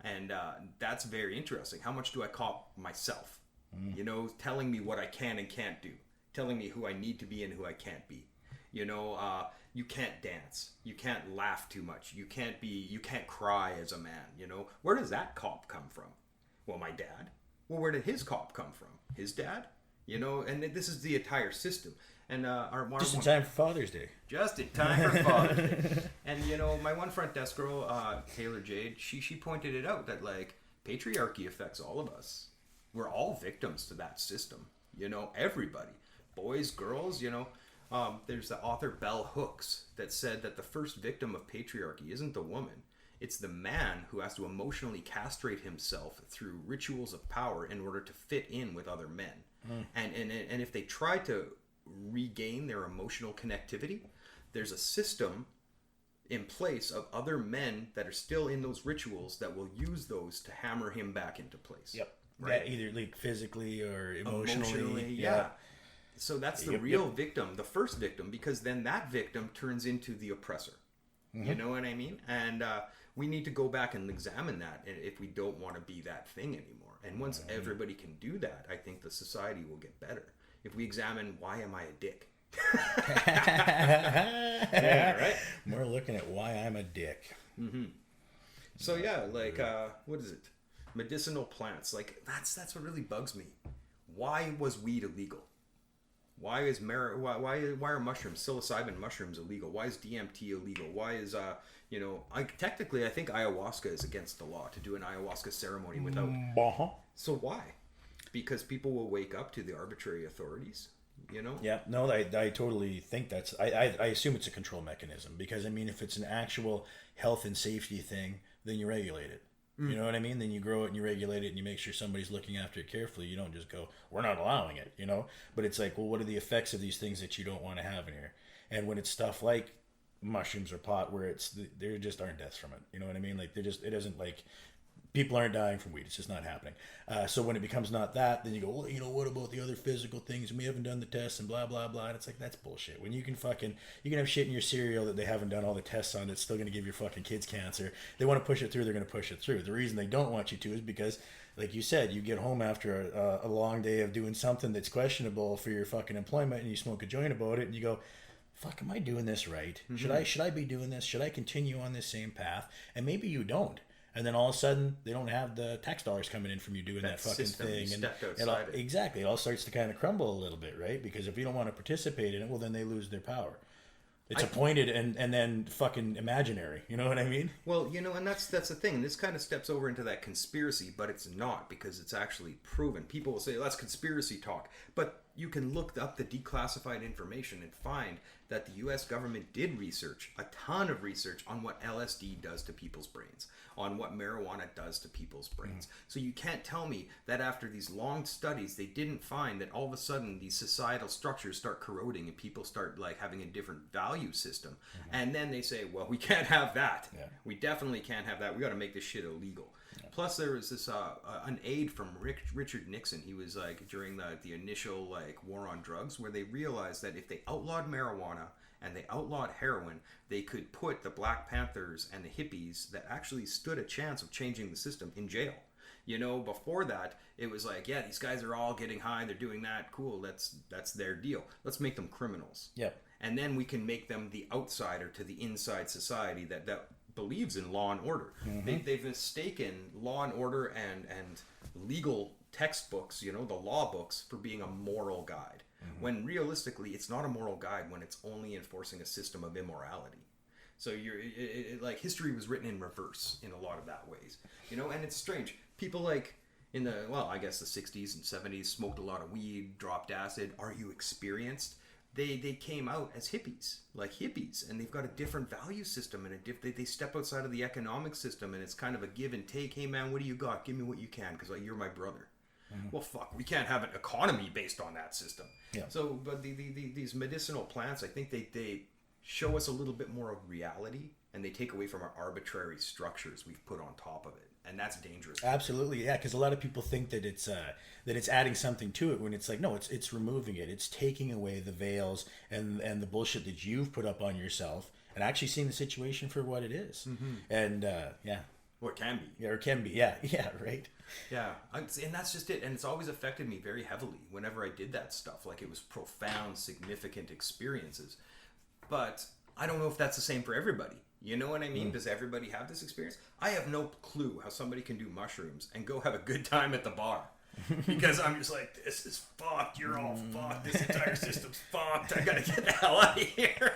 And that's very interesting. How much do I cop myself? You know, telling me what I can and can't do. Telling me who I need to be and who I can't be. You know, you can't dance. You can't laugh too much. You can't cry as a man, you know. Where does that cop come from? Well, my dad. Well, where did his cop come from? His dad? You know, and this is the entire system. And just in time for Father's Day. Just in time for Father's Day. And you know, my one front desk girl, Taylor Jade, she pointed it out that like patriarchy affects all of us. We're all victims to that system. You know, everybody, boys, girls. You know, there's the author Bell Hooks that said that the first victim of patriarchy isn't the woman. It's the man who has to emotionally castrate himself through rituals of power in order to fit in with other men. And if they try to regain their emotional connectivity, there's a system in place of other men that are still in those rituals that will use those to hammer him back into place. Yep. Right? Yeah, either like physically or emotionally. Yeah. So that's the real victim, the first victim, because then that victim turns into the oppressor. You know what I mean? And we need to go back and examine that if we don't want to be that thing anymore. And once everybody can do that, I think the society will get better. If we examine, why am I a dick? Yeah, right? We're looking at why I'm a dick. So yeah, like what is it? Medicinal plants. Like that's what really bugs me. Why was weed illegal? Why is why are mushrooms, psilocybin mushrooms, illegal? Why is DMT illegal? Why is technically I think ayahuasca is against the law to do an ayahuasca ceremony without. So why? Because people will wake up to the arbitrary authorities. You know? Yeah, no, I totally think that's. I assume it's a control mechanism because I mean, if it's an actual health and safety thing, then you regulate it. You know what I mean? Then you grow it and you regulate it and you make sure somebody's looking after it carefully. You don't just go, we're not allowing it, you know? But it's like, well, what are the effects of these things that you don't want to have in here? And when it's stuff like mushrooms or pot where there just aren't deaths from it. You know what I mean? Like, it isn't like, people aren't dying from weed. It's just not happening. So when it becomes not that, then you go, well, you know, what about the other physical things? And we haven't done the tests and blah, blah, blah. And it's like, that's bullshit. When you can have shit in your cereal that they haven't done all the tests on that's still going to give your fucking kids cancer. They want to push it through, they're going to push it through. The reason they don't want you to is because, like you said, you get home after a long day of doing something that's questionable for your fucking employment and you smoke a joint about it and you go, fuck, am I doing this right? Should I be doing this? Should I continue on this same path? And maybe you don't. And then all of a sudden, they don't have the tax dollars coming in from you doing that fucking thing. And exactly, it all starts to kind of crumble a little bit, right? Because if you don't want to participate in it, well, then they lose their power. It's appointed and then fucking imaginary. You know what I mean? Well, you know, and that's the thing. And this kind of steps over into that conspiracy, but it's not because it's actually proven. People will say, that's conspiracy talk. But you can look up the declassified information and find that the U.S. government did research, a ton of research, on what LSD does to people's brains, on what marijuana does to people's brains. So you can't tell me that after these long studies, they didn't find that all of a sudden these societal structures start corroding and people start like having a different value system. And then they say, well, we can't have that. Yeah. We definitely can't have that. We got to make this shit illegal. Plus, there was this an aide from Richard Nixon. He was like during the initial like war on drugs, where they realized that if they outlawed marijuana and they outlawed heroin, they could put the Black Panthers and the hippies that actually stood a chance of changing the system in jail. You know, before that, it was like, yeah, these guys are all getting high, they're doing that, cool, that's their deal. Let's make them criminals. Yep. And then we can make them the outsider to the inside society that believes in law and order. They've mistaken law and order and legal textbooks, you know, the law books, for being a moral guide. When realistically, it's not a moral guide when it's only enforcing a system of immorality. So like history was written in reverse in a lot of that ways, you know. And it's strange. People like in the 60s and 70s smoked a lot of weed, dropped acid. Are you experienced? They came out as hippies, and they've got a different value system and they step outside of the economic system, and it's kind of a give and take. Hey man, what do you got? Give me what you can, because you're my brother. Well, fuck, we can't have an economy based on that system. Yeah. So, but these medicinal plants, I think they show us a little bit more of reality, and they take away from our arbitrary structures we've put on top of it. And that's dangerous. Absolutely, yeah. Because a lot of people think that it's adding something to it when it's like, no, it's removing it. It's taking away the veils and the bullshit that you've put up on yourself, and actually seeing the situation for what it is. And yeah, or it can be. Yeah, or it can be. Yeah, right. Yeah, and that's just it. And it's always affected me very heavily whenever I did that stuff. Like, it was profound, significant experiences. But I don't know if that's the same for everybody. You know what I mean? Does everybody have this experience? I have no clue how somebody can do mushrooms and go have a good time at the bar. because I'm just like, this is fucked. You're all fucked. This entire system's fucked. I gotta get the hell out of here.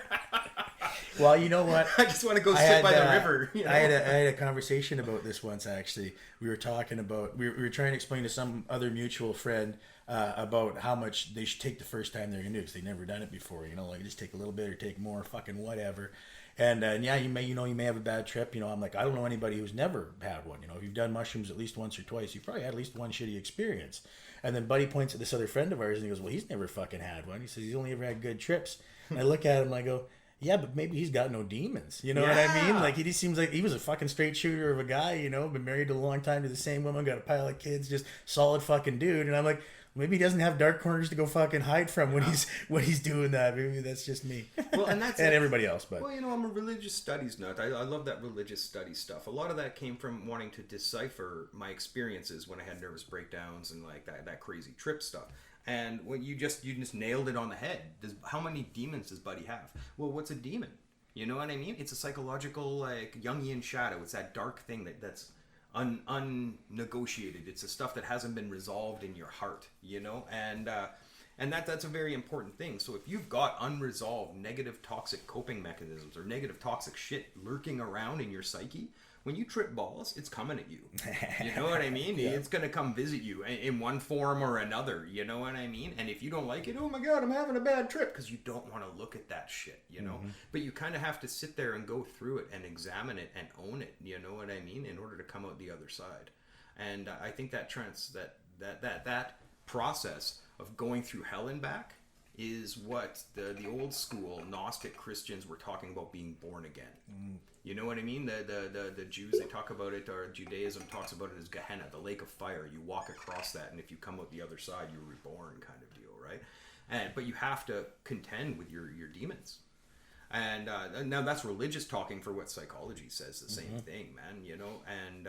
Well, you know what? I just want to go sit by the river. You know? I had a conversation about this once, actually. We were talking about, we were trying to explain to some other mutual friend about how much they should take the first time they're going to do, because they've never done it before. You know, like just take a little bit or take more, fucking whatever. And yeah, you may have a bad trip. You know, I'm like, I don't know anybody who's never had one. You know, if you've done mushrooms at least once or twice, you've probably had at least one shitty experience. And then Buddy points at this other friend of ours and he goes, well, he's never fucking had one. He says he's only ever had good trips. And I look at him and I go, yeah, but maybe he's got no demons. You know what I mean? Like, he just seems like he was a fucking straight shooter of a guy, you know, been married a long time to the same woman, got a pile of kids, just solid fucking dude. And I'm like, maybe he doesn't have dark corners to go fucking hide from when he's doing that. Maybe that's just me. Well, and that's and everybody else. But well, you know, I'm a religious studies nut. I love that religious studies stuff. A lot of that came from wanting to decipher my experiences when I had nervous breakdowns and like that crazy trip stuff. And when you just nailed it on the head. How many demons does Buddy have? Well, what's a demon? You know what I mean? It's a psychological, like, Jungian shadow. It's that dark thing that's unnegotiated. It's the stuff that hasn't been resolved in your heart, you know? And that's a very important thing. So if you've got unresolved negative toxic coping mechanisms or negative toxic shit lurking around in your psyche, when you trip balls, it's coming at you. You know what I mean? Yeah. It's going to come visit you in one form or another. You know what I mean? And if you don't like it, oh my God, I'm having a bad trip, because you don't want to look at that shit, you know? Mm-hmm. But you kind of have to sit there and go through it and examine it and own it, you know what I mean? In order to come out the other side. And I think that that process of going through hell and back is what the old school Gnostic Christians were talking about, being born again. Mm. You know what I mean? The Jews, they talk about it, or Judaism talks about it as Gehenna, the lake of fire. You walk across that, and if you come out the other side, you're reborn, kind of deal, right? But you have to contend with your demons. And now that's religious talking for what psychology says, the same thing, man, you know? And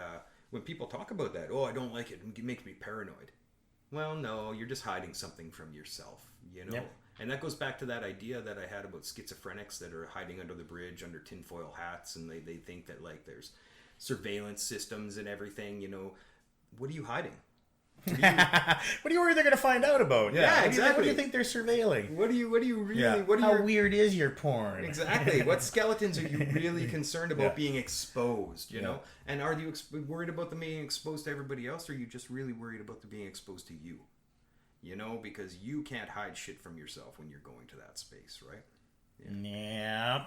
when people talk about that, oh, I don't like it, it makes me paranoid. Well, no, you're just hiding something from yourself, you know? Yep. And that goes back to that idea that I had about schizophrenics that are hiding under the bridge, under tinfoil hats, and they think that, like, there's surveillance systems and everything, you know. What are you hiding? What are you worried they're going to find out about? Yeah, exactly. What do you think they're surveilling? What do you really... Yeah. How weird is your porn? Exactly. What skeletons are you really concerned about being exposed, you know? And are you worried about them being exposed to everybody else, or are you just really worried about them being exposed to you? You know, because you can't hide shit from yourself when you're going to that space, right? Yeah.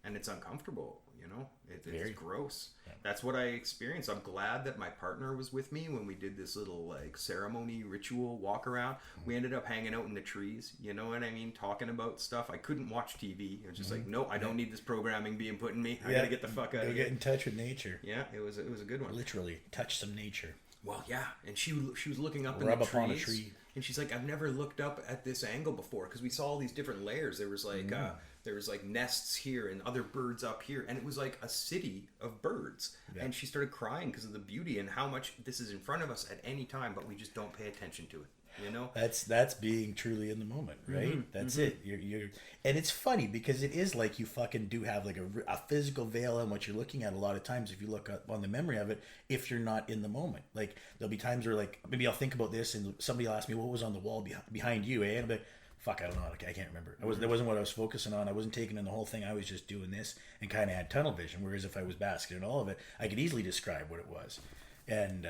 And it's uncomfortable, you know? It's gross. Yeah. That's what I experienced. I'm glad that my partner was with me when we did this little, like, ceremony, ritual walk around. We ended up hanging out in the trees, you know what I mean? Talking about stuff. I couldn't watch TV. I was just like, no, I don't need this programming being put in me. I gotta get the fuck out of here. Get in touch with nature. Yeah, it was a good one. Literally, touch some nature. Well, yeah, and she was looking up in the trees. Rub upon a tree. And she's like, I've never looked up at this angle before, because we saw all these different layers. There was like nests here and other birds up here, and it was like a city of birds. Yeah. And she started crying because of the beauty and how much this is in front of us at any time, but we just don't pay attention to it. You know, that's being truly in the moment, right? Mm-hmm. That's it. You're and it's funny because it is like you fucking do have like a physical veil on what you're looking at a lot of times. If you look up on the memory of it, if you're not in the moment, like there'll be times where, like, maybe I'll think about this and somebody will ask me what was on the wall behind you, and I'll be like, fuck, I don't know, I can't remember. That wasn't what I was focusing on. I wasn't taking in the whole thing. I was just doing this and kind of had tunnel vision. Whereas if I was basking in all of it, I could easily describe what it was, and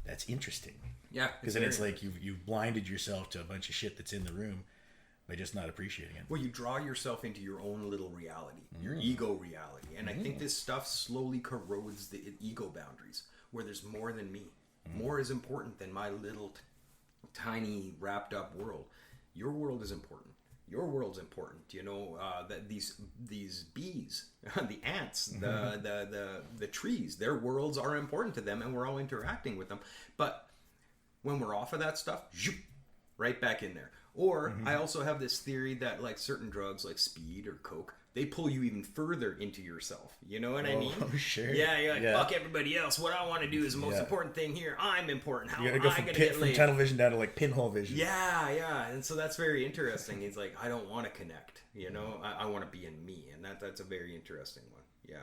that's interesting. Yeah, because then it's like you've blinded yourself to a bunch of shit that's in the room by just not appreciating it. Well, you draw yourself into your own little reality, your ego reality, and I think this stuff slowly corrodes the ego boundaries, where there's more than me. More is important than my little tiny wrapped up world. Your world is important. Your world's important. You know, that these bees, the ants, the trees, their worlds are important to them, and we're all interacting with them. But when we're off of that stuff, right back in there. Or I also have this theory that, like, certain drugs like speed or coke, they pull you even further into yourself. You know what I mean? Oh, sure. Yeah, you're like, fuck everybody else. What I want to do is the most important thing here. I'm important. How you gotta go from tunnel vision down to, like, pinhole vision. Yeah. And so that's very interesting. It's like, I don't want to connect. You know, I want to be in me. And that's a very interesting one. Yeah.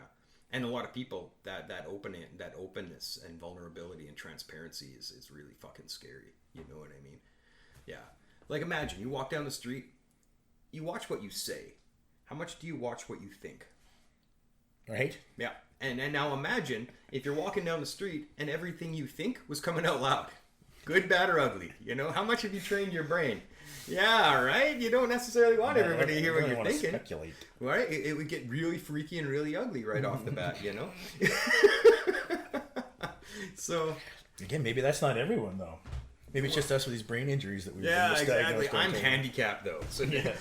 And a lot of people, that openness and vulnerability and transparency is really fucking scary. You know what I mean? Yeah. Like, imagine you walk down the street, you watch what you say. How much do you watch what you think? Right? Yeah. And now imagine if you're walking down the street and everything you think was coming out loud. Good, bad, or ugly. You know, how much have you trained your brain? Yeah, right? You don't necessarily want everybody to hear what you're thinking. Speculate. Right? It would get really freaky and really ugly right off the bat, you know? So... Again, maybe that's not everyone, though. Maybe it's just us with these brain injuries that we've Yeah, been exactly. misdiagnosed. I'm handicapped, though. So Yeah.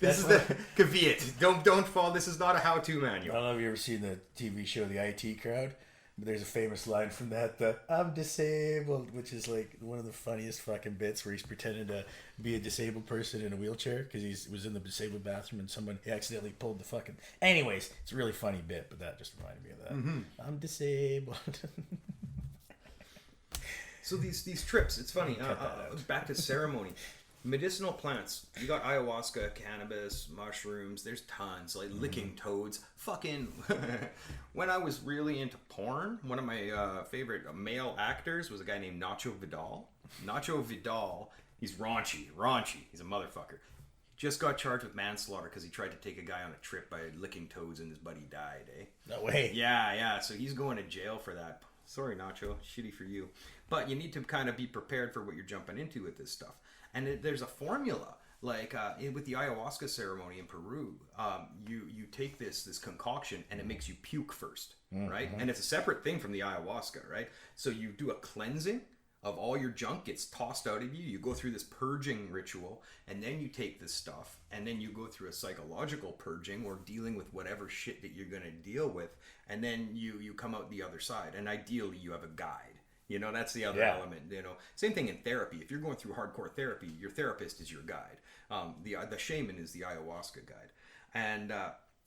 this is the caveat. Don't fall. This is not a how-to I manual. don't know if you ever seen the TV show The IT Crowd, but there's a famous line from that, the "I'm disabled," which is like one of the funniest fucking bits where he's pretending to be a disabled person in a wheelchair because he was in the disabled bathroom and someone accidentally pulled the fucking... Anyways, it's a really funny bit, but that just reminded me of that. Mm-hmm. I'm disabled. So these trips, it's funny. Cut that out. Back to ceremony. Medicinal plants. You got ayahuasca, cannabis, mushrooms. There's tons. Like licking toads. Fucking. When I was really into porn, one of my favorite male actors was a guy named Nacho Vidal. Nacho Vidal. He's raunchy. He's a motherfucker. Just got charged with manslaughter because he tried to take a guy on a trip by licking toads and his buddy died. No way. Yeah. So he's going to jail for that. Sorry, Nacho. Shitty for you. But you need to kind of be prepared for what you're jumping into with this stuff. And there's a formula. Like with the ayahuasca ceremony in Peru, you take this concoction and it makes you puke first, right? And it's a separate thing from the ayahuasca, right? So you do a cleansing of all your junk gets tossed out of you. You go through this purging ritual, and then you take this stuff, and then you go through a psychological purging or dealing with whatever shit that you're going to deal with, and then you come out the other side. And ideally, you have a guide. You know, that's the other element. You know, same thing in therapy. If you're going through hardcore therapy, your therapist is your guide. The shaman is the ayahuasca guide, and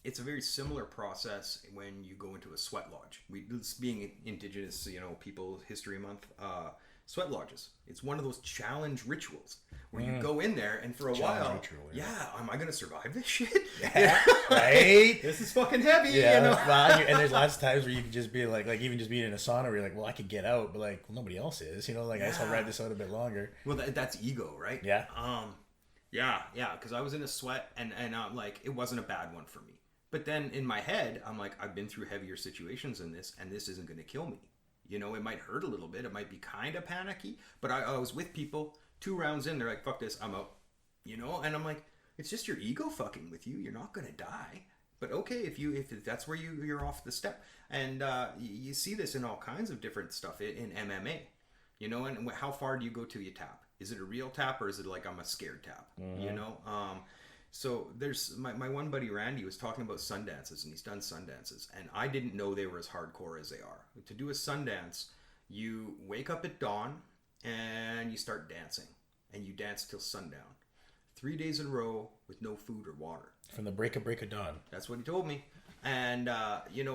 it's a very similar process when you go into a sweat lodge. This being Indigenous, people History Month. Sweat lodges. It's one of those challenge rituals where you go in there and for a while, ritual, am I going to survive this shit? Yeah, right? This is fucking heavy, Yeah, well, and there's lots of times where you can just be like even just being in a sauna where you're like, well, I could get out, but like, well, nobody else is, I guess I'll ride this out a bit longer. Well, that's ego, right? Yeah. Because I was in a sweat and like, it wasn't a bad one for me. But then in my head, I'm like, I've been through heavier situations in this, and this isn't going to kill me. It might hurt a little bit. It might be kind of panicky. But I was with people 2 rounds in. They're like, fuck this. I'm out. And I'm like, it's just your ego fucking with you. You're not going to die. But okay, if that's where you're off the step. And you see this in all kinds of different stuff in MMA. And how far do you go till you tap? Is it a real tap or is it like I'm a scared tap? So there's my one buddy Randy was talking about sundances, and he's done sundances, and I didn't know they were as hardcore as they are. To do a sundance, you wake up at dawn and you start dancing, and you dance till sundown, 3 days in a row with no food or water. From the break of dawn. That's what he told me. And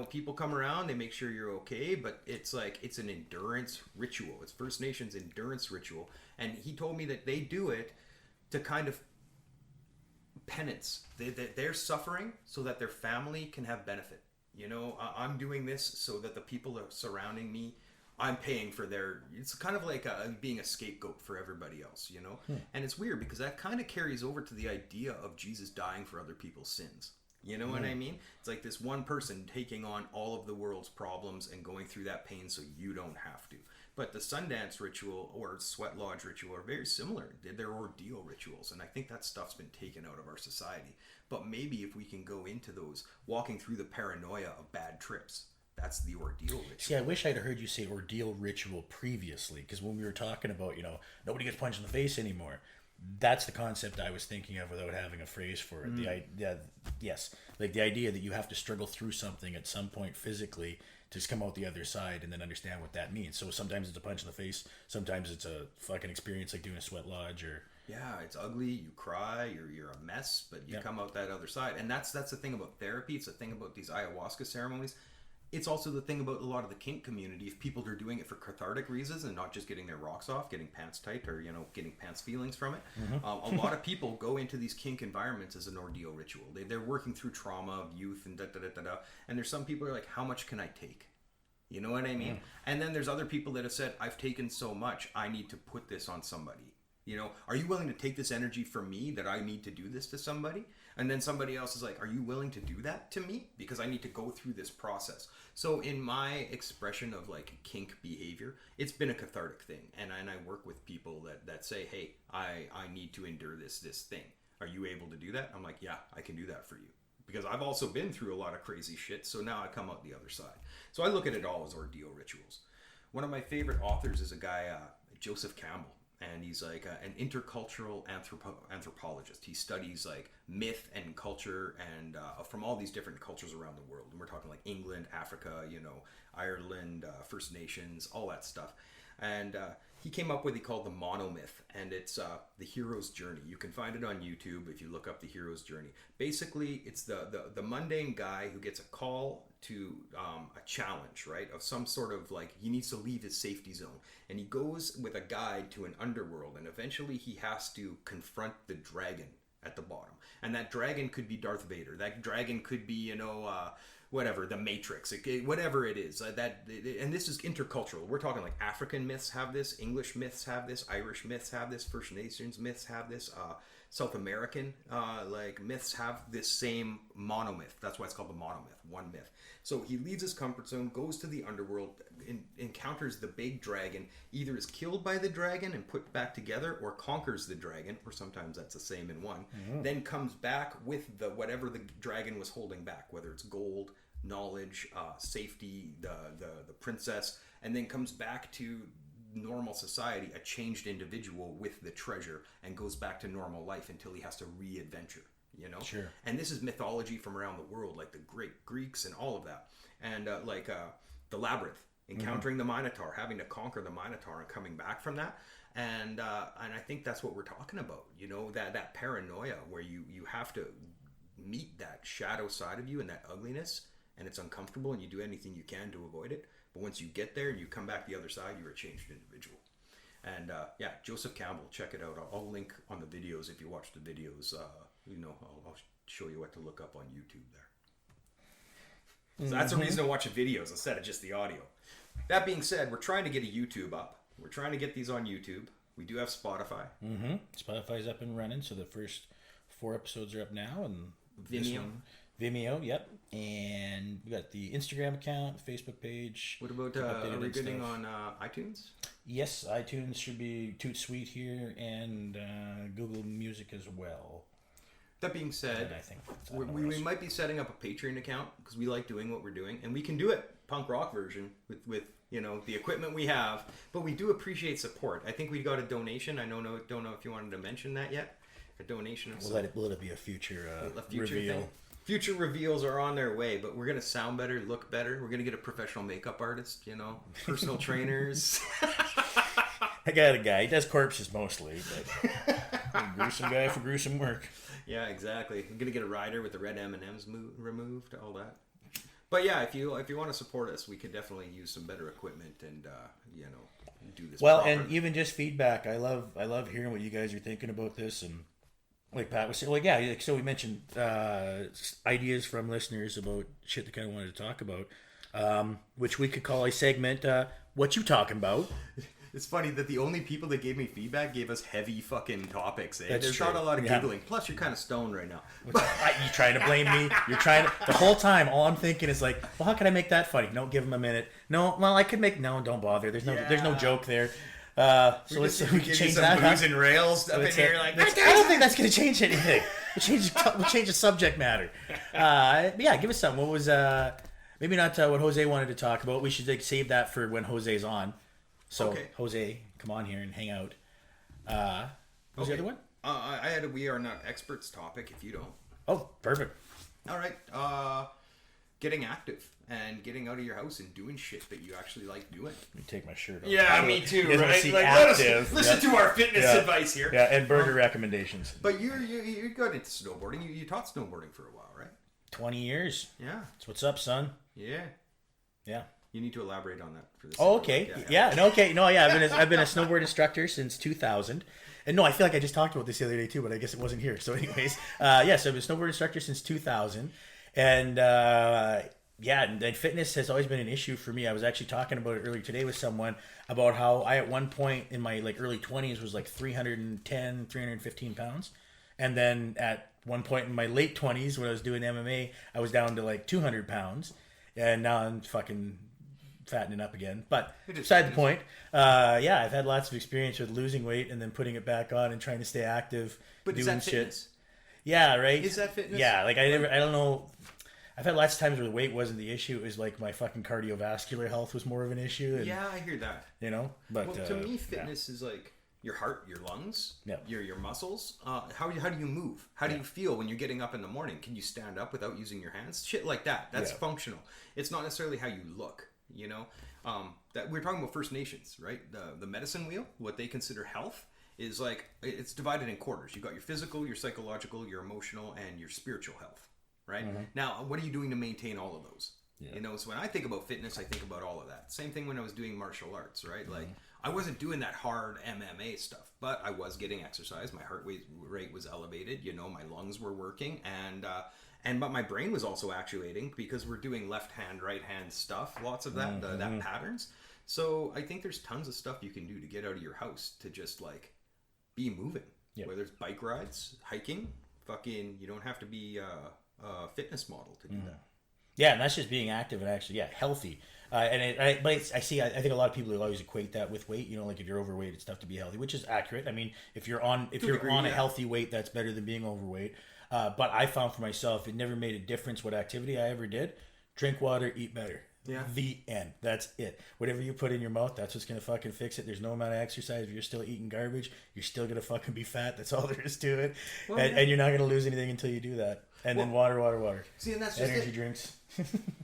people come around, they make sure you're okay, but it's like it's an endurance ritual. It's First Nations endurance ritual, and he told me that they do it to kind of penance. They're suffering so that their family can have benefit. I'm doing this so that the people that are surrounding me, I'm paying for their... It's kind of like being a scapegoat for everybody else, And it's weird because that kind of carries over to the idea of Jesus dying for other people's sins. You know what I mean? It's like this one person taking on all of the world's problems and going through that pain so you don't have to. But the Sundance ritual or sweat lodge ritual are very similar. They're ordeal rituals, and I think that stuff's been taken out of our society. But maybe if we can go into those, walking through the paranoia of bad trips, that's the ordeal ritual. See, I wish I'd heard you say ordeal ritual previously, because when we were talking about, nobody gets punched in the face anymore, that's the concept I was thinking of without having a phrase for it. The idea that you have to struggle through something at some point physically to just come out the other side and then understand what that means. So sometimes it's a punch in the face, sometimes it's a fucking experience like doing a sweat lodge or... Yeah, it's ugly, you cry, you're a mess, but you come out that other side. And that's the thing about therapy, it's the thing about these ayahuasca ceremonies. it's also the thing about a lot of the kink community. If people are doing it for cathartic reasons and not just getting their rocks off, getting pants tight, or getting pants feelings from it, a lot of people go into these kink environments as an ordeal ritual. They're working through trauma of youth and and there's some people who are like, how much can I take? You know what I mean? And then there's other people that have said, I've taken so much, I need to put this on somebody. Are you willing to take this energy from me that I need to do this to somebody? And then somebody else is like, are you willing to do that to me? Because I need to go through this process. So in my expression of like kink behavior, it's been a cathartic thing. And I work with people that say, hey, I need to endure this thing. Are you able to do that? I'm like, yeah, I can do that for you. Because I've also been through a lot of crazy shit. So now I come out the other side. So I look at it all as ordeal rituals. One of my favorite authors is a guy, Joseph Campbell. And he's like an intercultural anthropologist. He studies like myth and culture and from all these different cultures around the world. And we're talking like England, Africa, Ireland, First Nations, all that stuff. And he came up with what he called the monomyth, and it's the hero's journey. You can find it on YouTube if you look up the hero's journey. Basically, it's the mundane guy who gets a call to a challenge, right? Of some sort of like, he needs to leave his safety zone. And he goes with a guide to an underworld, and eventually he has to confront the dragon at the bottom. And that dragon could be Darth Vader. That dragon could be, whatever, the Matrix, whatever it is. And this is intercultural. We're talking like African myths have this, English myths have this, Irish myths have this, First Nations myths have this, South American like myths have this same monomyth. That's why it's called the monomyth, one myth. So he leaves his comfort zone, goes to the underworld, encounters the big dragon, either is killed by the dragon and put back together, or conquers the dragon, or sometimes that's the same in one, then comes back with whatever the dragon was holding back, whether it's gold, knowledge, safety, the princess, and then comes back to normal society, a changed individual with the treasure, and goes back to normal life until he has to re-adventure. Sure. And this is mythology from around the world, like the great Greeks and all of that. And the labyrinth, encountering the Minotaur, having to conquer the Minotaur and coming back from that. And I think that's what we're talking about, that paranoia where you have to meet that shadow side of you and that ugliness, and it's uncomfortable, and you do anything you can to avoid it. But once you get there and you come back the other side, you're a changed individual. And Joseph Campbell, check it out. I'll link on the videos if you watch the videos. I'll show you what to look up on YouTube there. So that's the reason to watch the videos instead of just the audio. That being said, we're trying to get a YouTube up. We're trying to get these on YouTube. We do have Spotify. Spotify's up and running, so the first 4 episodes are up now, and Vimeo, yep. And we got the Instagram account, Facebook page. What about are we getting on iTunes? Yes, iTunes should be toot sweet here, and Google Music as well. That being said, I think we might be setting up a Patreon account because we like doing what we're doing, and we can do it punk rock version with the equipment we have. But we do appreciate support. I think we got a donation. I don't know if you wanted to mention that yet. A donation. Let it be a future reveal. Thing. Future reveals are on their way, but we're gonna sound better, look better. We're gonna get a professional makeup artist, personal trainers. I got a guy. He does corpses mostly, but a gruesome guy for gruesome work. Yeah, exactly. I'm gonna get a rider with the red M&Ms removed, all that. But yeah, if you want to support us, we could definitely use some better equipment and do this. Well, and even just feedback. I love hearing what you guys are thinking about this, and like Pat was saying, so we mentioned ideas from listeners about shit they kind of wanted to talk about, which we could call a segment. What you talking about? It's funny that the only people that gave me feedback gave us heavy fucking topics. That's There's true. not a lot of giggling. Plus, you're kind of stoned right now. You trying to blame me? You're trying to. The whole time, all I'm thinking is like, well, how can I make that funny? No, give him a minute. No, well, I could make. No, don't bother. There's no joke there. So we can change that. Booze and rails up in here. Like, I don't think that's going to change anything. We'll change the subject matter. But yeah, give us something. What was maybe not what Jose wanted to talk about. We should save that for when Jose's on. So okay. Jose, come on here and hang out. What was the other one? I had a "We Are Not Experts" topic. If you don't. Oh, perfect. All right. Getting active and getting out of your house and doing shit that you actually like doing. Let me take my shirt off. Yeah, me too. Right? Like, listen to our fitness advice here. Yeah, and burger recommendations. But you got into snowboarding. You taught snowboarding for a while, right? 20 years. Yeah. That's what's up, son. Yeah. Yeah. You need to elaborate on that for this. Oh, okay. I've been a snowboard instructor since 2000. And no, I feel like I just talked about this the other day too, but I guess it wasn't here. So anyways, so I've been a snowboard instructor since 2000. And and fitness has always been an issue for me. I was actually talking about it earlier today with someone about how I, at one point in my like early 20s, was like 310, 315 pounds. And then at one point in my late 20s, when I was doing MMA, I was down to like 200 pounds. And now I'm fucking fattening up again. But beside the point, I've had lots of experience with losing weight and then putting it back on and trying to stay active. But is that fitness? Yeah, right. Is that fitness? Yeah, like I don't know. I've had lots of times where the weight wasn't the issue. It was like my fucking cardiovascular health was more of an issue. And, yeah, I hear that. You know, but well, to me, fitness is like your heart, your lungs, your muscles. How do you move? How do you feel when you're getting up in the morning? Can you stand up without using your hands? Shit like that. That's functional. It's not necessarily how you look. You know, that we're talking about First Nations, right? The medicine wheel, what they consider health, is like it's divided in quarters. You've got your physical, your psychological, your emotional, and your spiritual health. Right? Mm-hmm. Now, what are you doing to maintain all of those? Yeah. You know, so when I think about fitness, I think about all of that. Same thing when I was doing martial arts, right? Mm-hmm. Like, I wasn't doing that hard MMA stuff, but I was getting exercise. My heart rate was elevated. You know, my lungs were working, but my brain was also actuating because we're doing left hand, right hand stuff. Lots of that, that patterns. So I think there's tons of stuff you can do to get out of your house to just like be moving. Yep. Whether it's bike rides, hiking, fucking, you don't have to be fitness model to do that. Yeah, and that's just being active and actually healthy. I think a lot of people will always equate that with weight. You know, like if you're overweight, it's tough to be healthy, which is accurate. I mean, if you're on a healthy weight, that's better than being overweight. But I found for myself, it never made a difference what activity I ever did. Drink water, eat better. Yeah. The end. That's it. Whatever you put in your mouth, that's what's gonna fucking fix it. There's no amount of exercise. If you're still eating garbage, you're still gonna fucking be fat. That's all there is to it. Well, and you're not gonna lose anything until you do that. And then water. See, and that's just energy drinks.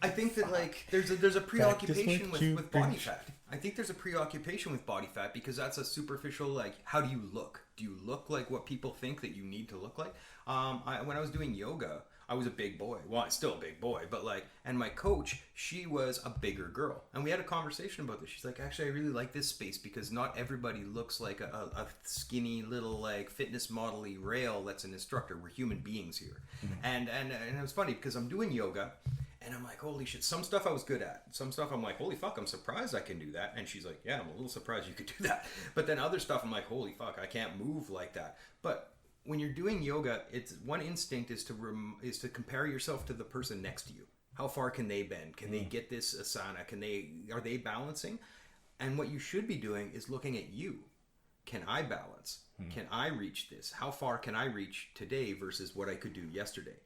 I think that like there's a preoccupation with body fat. I think there's a preoccupation with body fat because that's a superficial like how do you look? Do you look like what people think that you need to look like? When I was doing yoga, I was a big boy. Well, I'm still a big boy, but like, and my coach, she was a bigger girl. And we had a conversation about this. She's like, actually, I really like this space because not everybody looks like a skinny little like fitness model-y rail that's an instructor. We're human beings here. Mm-hmm. And it was funny because I'm doing yoga and I'm like, holy shit, some stuff I was good at. Some stuff I'm like, holy fuck, I'm surprised I can do that. And she's like, yeah, I'm a little surprised you could do that. But then other stuff I'm like, holy fuck, I can't move like that. But when you're doing yoga, it's one instinct is to compare yourself to the person next to you. How far can they bend? Can they get this asana? Are they balancing? And what you should be doing is looking at you. Can I balance? Can I reach this? How far can I reach today versus what I could do yesterday?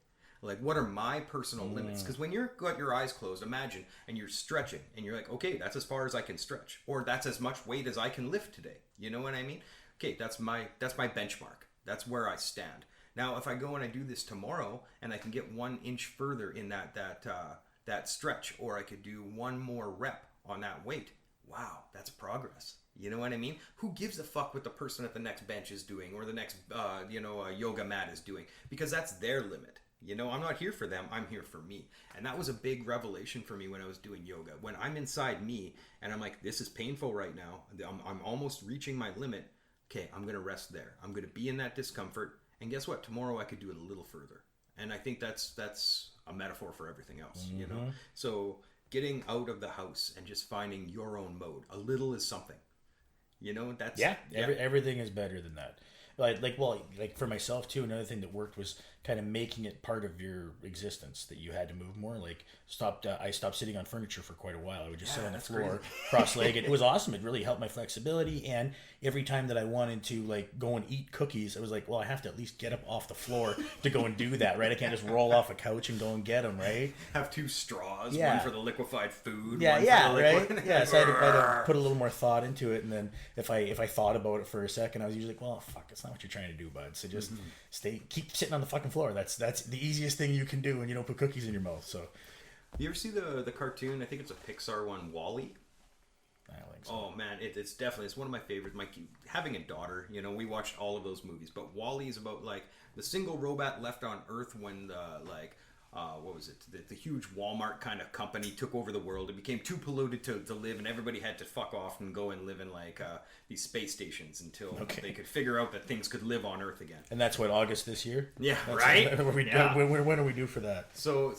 Like, what are my personal limits? Because when you've got your eyes closed, imagine, and you're stretching, and you're like, okay, that's as far as I can stretch, or that's as much weight as I can lift today. You know what I mean? Okay, that's my benchmark. That's where I stand. Now, if I go and I do this tomorrow, and I can get 1 inch further in that stretch, or I could do one more rep on that weight, wow, that's progress. You know what I mean? Who gives a fuck what the person at the next bench is doing, or the next yoga mat is doing? Because that's their limit. You know, I'm not here for them. I'm here for me. And that was a big revelation for me when I was doing yoga. When I'm inside me, and I'm like, this is painful right now. I'm almost reaching my limit. Okay, I'm going to rest there. I'm going to be in that discomfort. And guess what? Tomorrow I could do it a little further. And I think that's a metaphor for everything else, you know? So getting out of the house and just finding your own mode. A little is something. You know, that's... Yeah, everything is better than that. Like for myself too, another thing that worked was kind of making it part of your existence that you had to move more. Like I stopped sitting on furniture for quite a while. I would just sit on the floor, cross-legged. It was awesome. It really helped my flexibility. And every time that I wanted to like go and eat cookies, I was like, well, I have to at least get up off the floor to go and do that, right? I can't just roll off a couch and go and get them, right? Have 2 straws, one for the liquefied food. Yeah, right. Yeah, so I had to put a little more thought into it. And then if I thought about it for a second, I was usually like, well, fuck, it's not what you're trying to do, bud. So just keep sitting on the fucking floor. That's the easiest thing you can do when you don't put cookies in your mouth. So, you ever see the cartoon? I think it's a Pixar one, WALL-E. I don't think so. Oh man, it's one of my favorites. Having a daughter, you know, we watched all of those movies. But WALL-E is about like the single robot left on Earth when what was it? The huge Walmart kind of company took over the world. It became too polluted to live, and everybody had to fuck off and go and live in like these space stations until they could figure out that things could live on Earth again. And that's what, August this year? Yeah, That's right? When are we due for that? So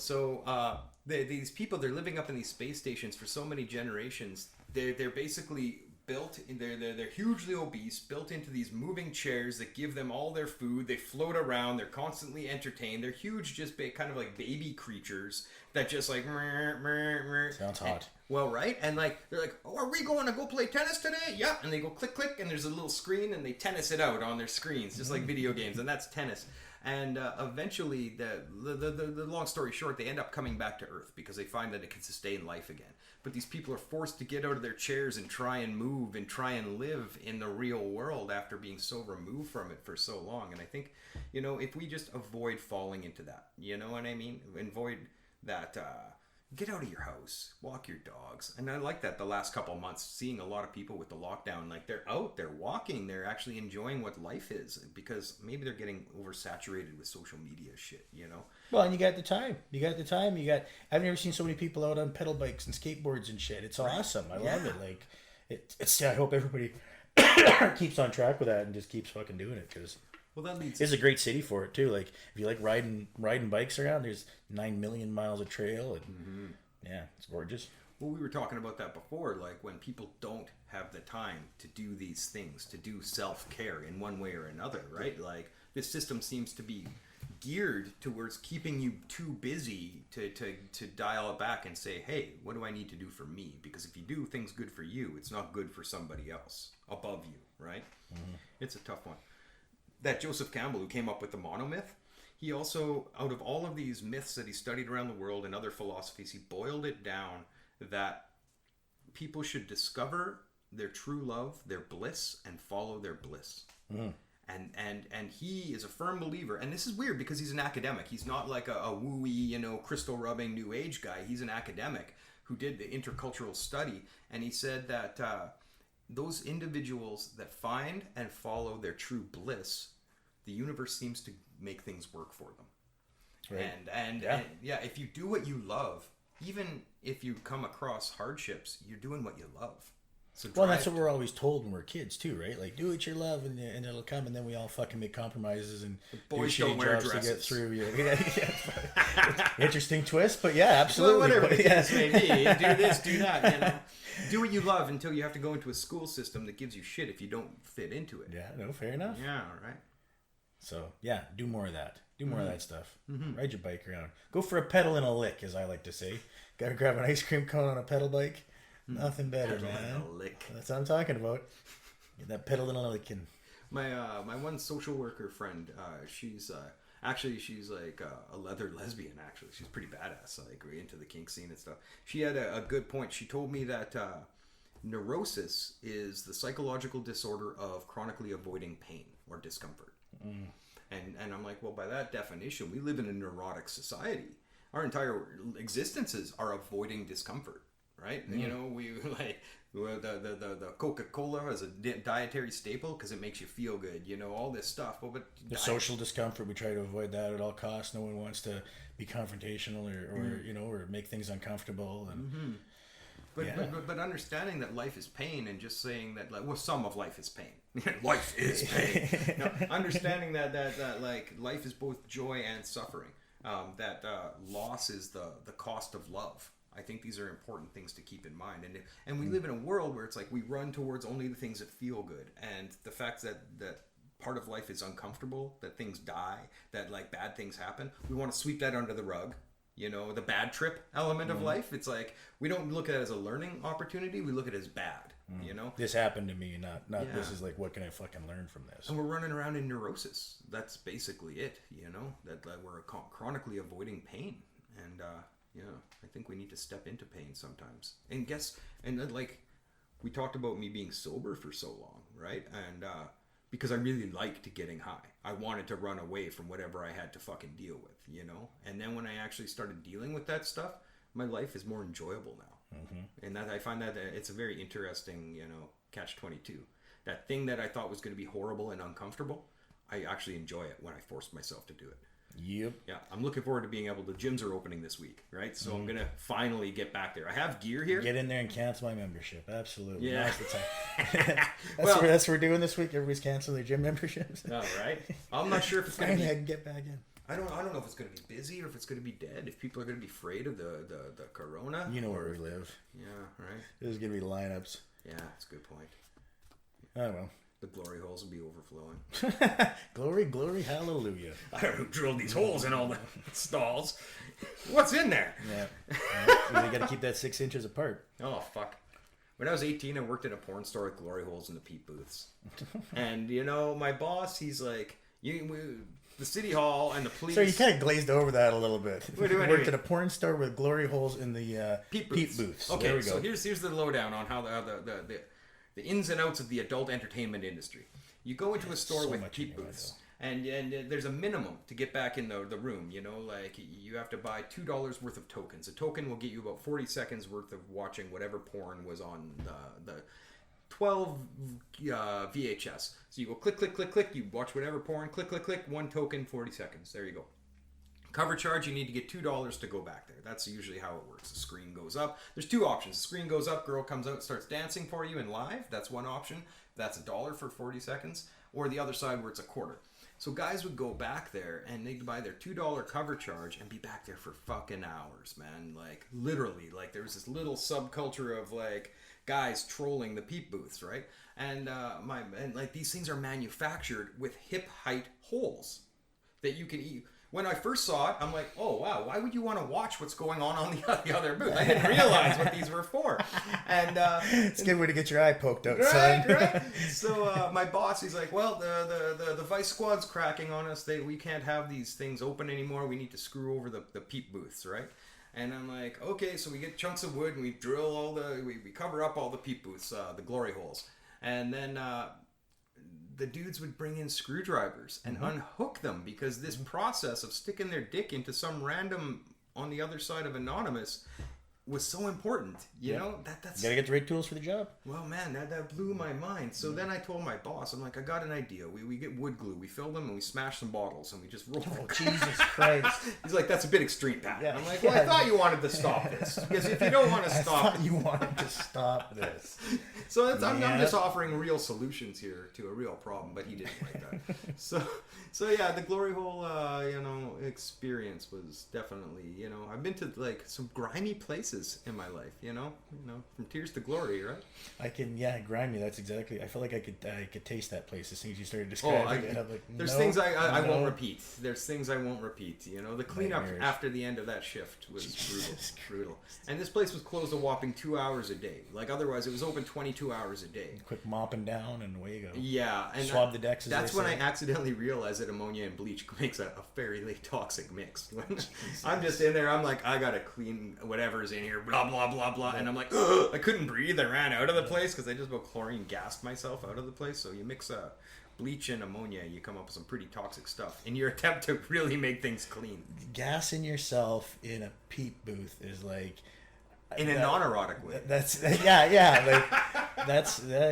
these people, they're living up in these space stations for so many generations. They're basically built in, they're hugely obese, built into these moving chairs that give them all their food. They float around, they're constantly entertained. They're huge, just kind of like baby creatures that just like Sounds hot. well, right? And like they're like, "Oh, are we going to go play tennis today?" Yeah, and they go click click, and there's a little screen, and they tennis it out on their screens, just like video games, and that's tennis. And eventually, the long story short, they end up coming back to Earth because they find that it can sustain life again. But these people are forced to get out of their chairs and try and move and try and live in the real world after being so removed from it for so long. And I think, if we just avoid falling into that, you know what I mean? Avoid that, get out of your house, walk your dogs. And I like that the last couple of months, seeing a lot of people with the lockdown, like they're out, they're walking, they're actually enjoying what life is, because maybe they're getting oversaturated with social media shit, Well, and you got the time. I've never seen so many people out on pedal bikes and skateboards and shit. It's awesome. I love it. Like, it's. I hope everybody keeps on track with that and just keeps fucking doing it, because that leads. It's a great city for it too. Like, if you like riding bikes around, there's 9 million miles of trail, and yeah, it's gorgeous. Well, we were talking about that before, like when people don't have the time to do these things, to do self-care in one way or another, right? Like, this system seems to be geared towards keeping you too busy to dial it back and say, hey, what do I need to do for me? Because if you do things good for you, it's not good for somebody else above you, right? It's a tough one. That Joseph Campbell, who came up with the monomyth, he also, out of all of these myths that he studied around the world and other philosophies, he boiled it down that people should discover their true love, their bliss, and follow their bliss. And he is a firm believer, and this is weird because he's an academic. He's not like a wooey, crystal rubbing new age guy. He's an academic who did the intercultural study, and he said that those individuals that find and follow their true bliss, the universe seems to make things work for them. Right. And if you do what you love, even if you come across hardships, you're doing what you love. So that's what we're always told when we're kids too, right? Like, do what you love, and it'll come, and then we all fucking make compromises and boys do don't wear jobs dresses to get through. Yeah. Interesting twist, but yeah, absolutely. Well, whatever the case may be, do this, do that. Do what you love until you have to go into a school system that gives you shit if you don't fit into it. Yeah, no, fair enough. Yeah, all right. So yeah, do more of that. Do more of that stuff. Ride your bike around. Go for a pedal and a lick, as I like to say. Gotta grab an ice cream cone on a pedal bike. Nothing better, Pedal man. and a lick. That's what I'm talking about. Get that pedal and a lick. My one social worker friend, she's like a leather lesbian. Actually, she's pretty badass. Like, we're into the kink scene and stuff. She had a good point. She told me that neurosis is the psychological disorder of chronically avoiding pain or discomfort. And I'm like, well, by that definition, we live in a neurotic society. Our entire existences are avoiding discomfort, right? We like the Coca-Cola as a dietary staple because it makes you feel good, all this stuff. But the social discomfort, we try to avoid that at all costs. No one wants to be confrontational or make things uncomfortable. And But understanding that life is pain, and just saying that, like, well, some of life is pain. Life is pain. Understanding that like life is both joy and suffering. That loss is the cost of love. I think these are important things to keep in mind. And we live in a world where it's like we run towards only the things that feel good, and the fact that part of life is uncomfortable, that things die, that like bad things happen. We want to sweep that under the rug. The bad trip element of life. It's like, we don't look at it as a learning opportunity. We look at it as bad, This happened to me, not this is like, what can I fucking learn from this? And we're running around in neurosis. That's basically it, that we're chronically avoiding pain. And, I think we need to step into pain sometimes. And then, like, we talked about me being sober for so long, right? And, because I really liked getting high. I wanted to run away from whatever I had to fucking deal with, And then when I actually started dealing with that stuff, my life is more enjoyable now. And that I find that it's a very interesting, catch-22. That thing that I thought was going to be horrible and uncomfortable, I actually enjoy it when I forced myself to do it. Yep. Yeah, I'm looking forward to being able to. Gyms are opening this week, right? So I'm gonna finally get back there. I have gear here. Get in there and cancel my membership. Absolutely. Yeah. Now's the time. That's what we're doing this week. Everybody's canceling their gym memberships. All right. I'm not sure if it's gonna Finally, be. I can get back in. I don't know if it's gonna be busy or if it's gonna be dead. If people are gonna be afraid of the corona. You know where we live. Yeah. Right. There's gonna be lineups. Yeah, that's a good point. Oh well. The glory holes will be overflowing. Glory, glory, hallelujah. I don't know who drilled these holes in all the stalls. What's in there? Yeah. You got to keep that 6 inches apart. Oh, fuck. When I was 18, I worked at a porn store with glory holes in the peep booths. And, my boss, he's like, the city hall and the police... So you kind of glazed over that a little bit. What do I worked mean? at a porn store with glory holes in the peep booths. booths. There Okay, we go. so here's the lowdown on how the ins and outs of the adult entertainment industry. You go into a store So with much peep anyway, booths, and there's a minimum to get back in the room. Like you have to buy $2 worth of tokens. A token will get you about 40 seconds worth of watching whatever porn was on the 12 VHS. So you go click, click, click, click. You watch whatever porn. Click, click, click. 1 token, 40 seconds. There you go. Cover charge, you need to get $2 to go back there. That's usually how it works. The screen goes up. There's 2 options. The screen goes up, girl comes out, starts dancing for you in live. That's one option. That's $1 for 40 seconds. Or the other side where it's $0.25. So guys would go back there and they'd buy their $2 cover charge and be back there for fucking hours, man. Like literally, like there was this little subculture of like guys trolling the peep booths, right? And like these things are manufactured with hip height holes that you can eat. When I first saw it, I'm like, oh, wow, why would you want to watch what's going on the other booth? I didn't realize what these were for. And it's a good way to get your eye poked out, son. Right. So my boss, he's like, well, the Vice Squad's cracking on us. We can't have these things open anymore. We need to screw over the peep booths, right? And I'm like, okay, so we get chunks of wood and we drill we cover up all the peep booths, the glory holes. And then... the dudes would bring in screwdrivers and unhook them because this process of sticking their dick into some random on the other side of anonymous was so important. You know, that's... You gotta get the right tools for the job. Well, man, that blew my mind. So then I told my boss, I'm like, I got an idea. We get wood glue, we fill them, and we smash some bottles, and we just roll them. Jesus Christ. He's like, that's a bit extreme, Pat. Yeah. I'm like, well, I thought you wanted to stop this. Because if you don't want to I stop thought you wanted to stop this. So I'm just offering real solutions here to a real problem, but he didn't like that. So yeah, the glory hole, experience was definitely, I've been to like some grimy places in my life, from tears to glory, right? I can, grimy. That's exactly. I feel like I could taste that place as soon as you started describing it. I'm like, there's no, things I no. won't repeat. There's things I won't repeat. The cleanup Nightmares. after the end of that shift was Jesus brutal. And this place was closed a whopping 2 hours a day. Like otherwise, it was open 22 hours a day. Quick mopping down and away you go. Yeah, and Swab the decks. As that's they when say. I accidentally realized that ammonia and bleach makes a fairly toxic mix. I'm just in there. I'm like, I gotta clean whatever's in here. Blah blah blah blah. And I'm like, ugh, I couldn't breathe. I ran out of the place because I just about chlorine gassed myself out of the place. So you mix bleach and ammonia, you come up with some pretty toxic stuff in your attempt to really make things clean. Gassing yourself in a peep booth is like. In a non-erotic way. That's like that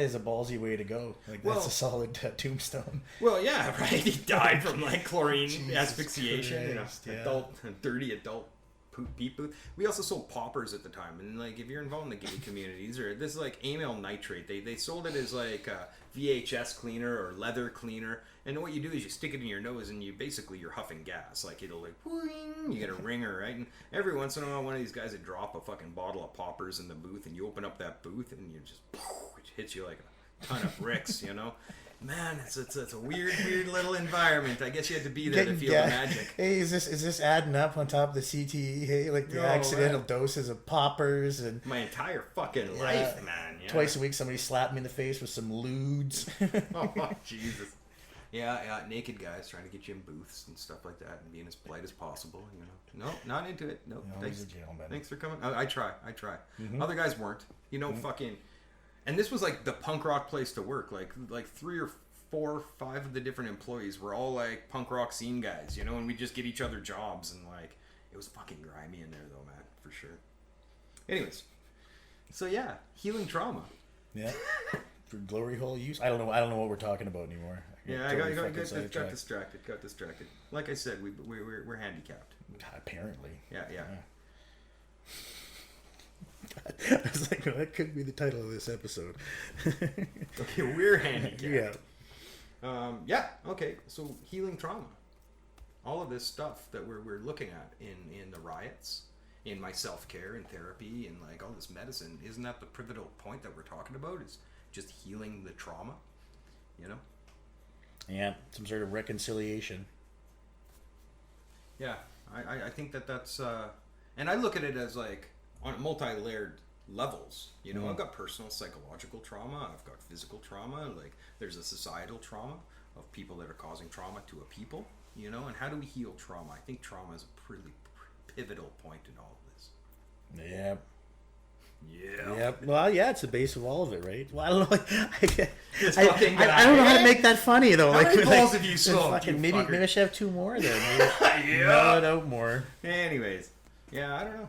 is a ballsy way to go. Like that's a solid tombstone. Well, yeah, right. He died from like chlorine asphyxiation. Christ, Dirty adult peep booth. We also sold poppers at the time, and like if you're involved in the gay communities, or this is like amyl nitrate. They sold it as like a VHS cleaner or leather cleaner. And what you do is you stick it in your nose, and you're huffing gas. Like it'll like, whooing, you get a ringer, right? And every once in a while, one of these guys would drop a fucking bottle of poppers in the booth, and you open up that booth, and you just, it hits you like a ton of bricks, Man, it's a weird little environment. I guess you had to be there to feel the magic. Hey, is this adding up on top of the CTE? Hey, like the accidental doses of poppers and my entire fucking life, man. Yeah. Twice a week, somebody slapped me in the face with some lewds. Oh, Jesus. Yeah, naked guys trying to get you in booths and stuff like that and being as polite as possible, No, not into it. No, thanks for coming. I try. Mm-hmm. Other guys weren't. Fucking... And this was like the punk rock place to work. Like 3 or 4 or 5 of the different employees were all like punk rock scene guys, and we'd just get each other jobs, and like it was fucking grimy in there though, man, for sure. Anyways, so yeah, healing trauma. Yeah. For glory hole use, I don't know what we're talking about anymore. Yeah, Totally I fucking got sidetracked. distracted. Like I said, we're handicapped. Apparently. Yeah. I was like, well, that could be the title of this episode. Okay, we're handicapped. Yeah. Okay. So healing trauma, all of this stuff that we're looking at in the riots, in my self-care and therapy, and like all this medicine, isn't that the pivotal point that we're talking about? Is just healing the trauma, you know? Yeah, some sort of reconciliation. Yeah, I think that's and I look at it as like on multi-layered levels. You know, I've got personal psychological trauma, I've got physical trauma, like there's a societal trauma of people that are causing trauma to a people, you know, and how do we heal trauma? I think trauma is a pretty pivotal point in all of this. Yeah. Yeah. Yep. Well, yeah, it's the base of all of it, right? Well, I don't know. This I fucking guy. don't know how to make that funny though. How Like, many balls have you smoked, fucking, you maybe fucker? I should have 2 more there. Maybe. Yeah. No, more. Anyways, yeah, I don't know.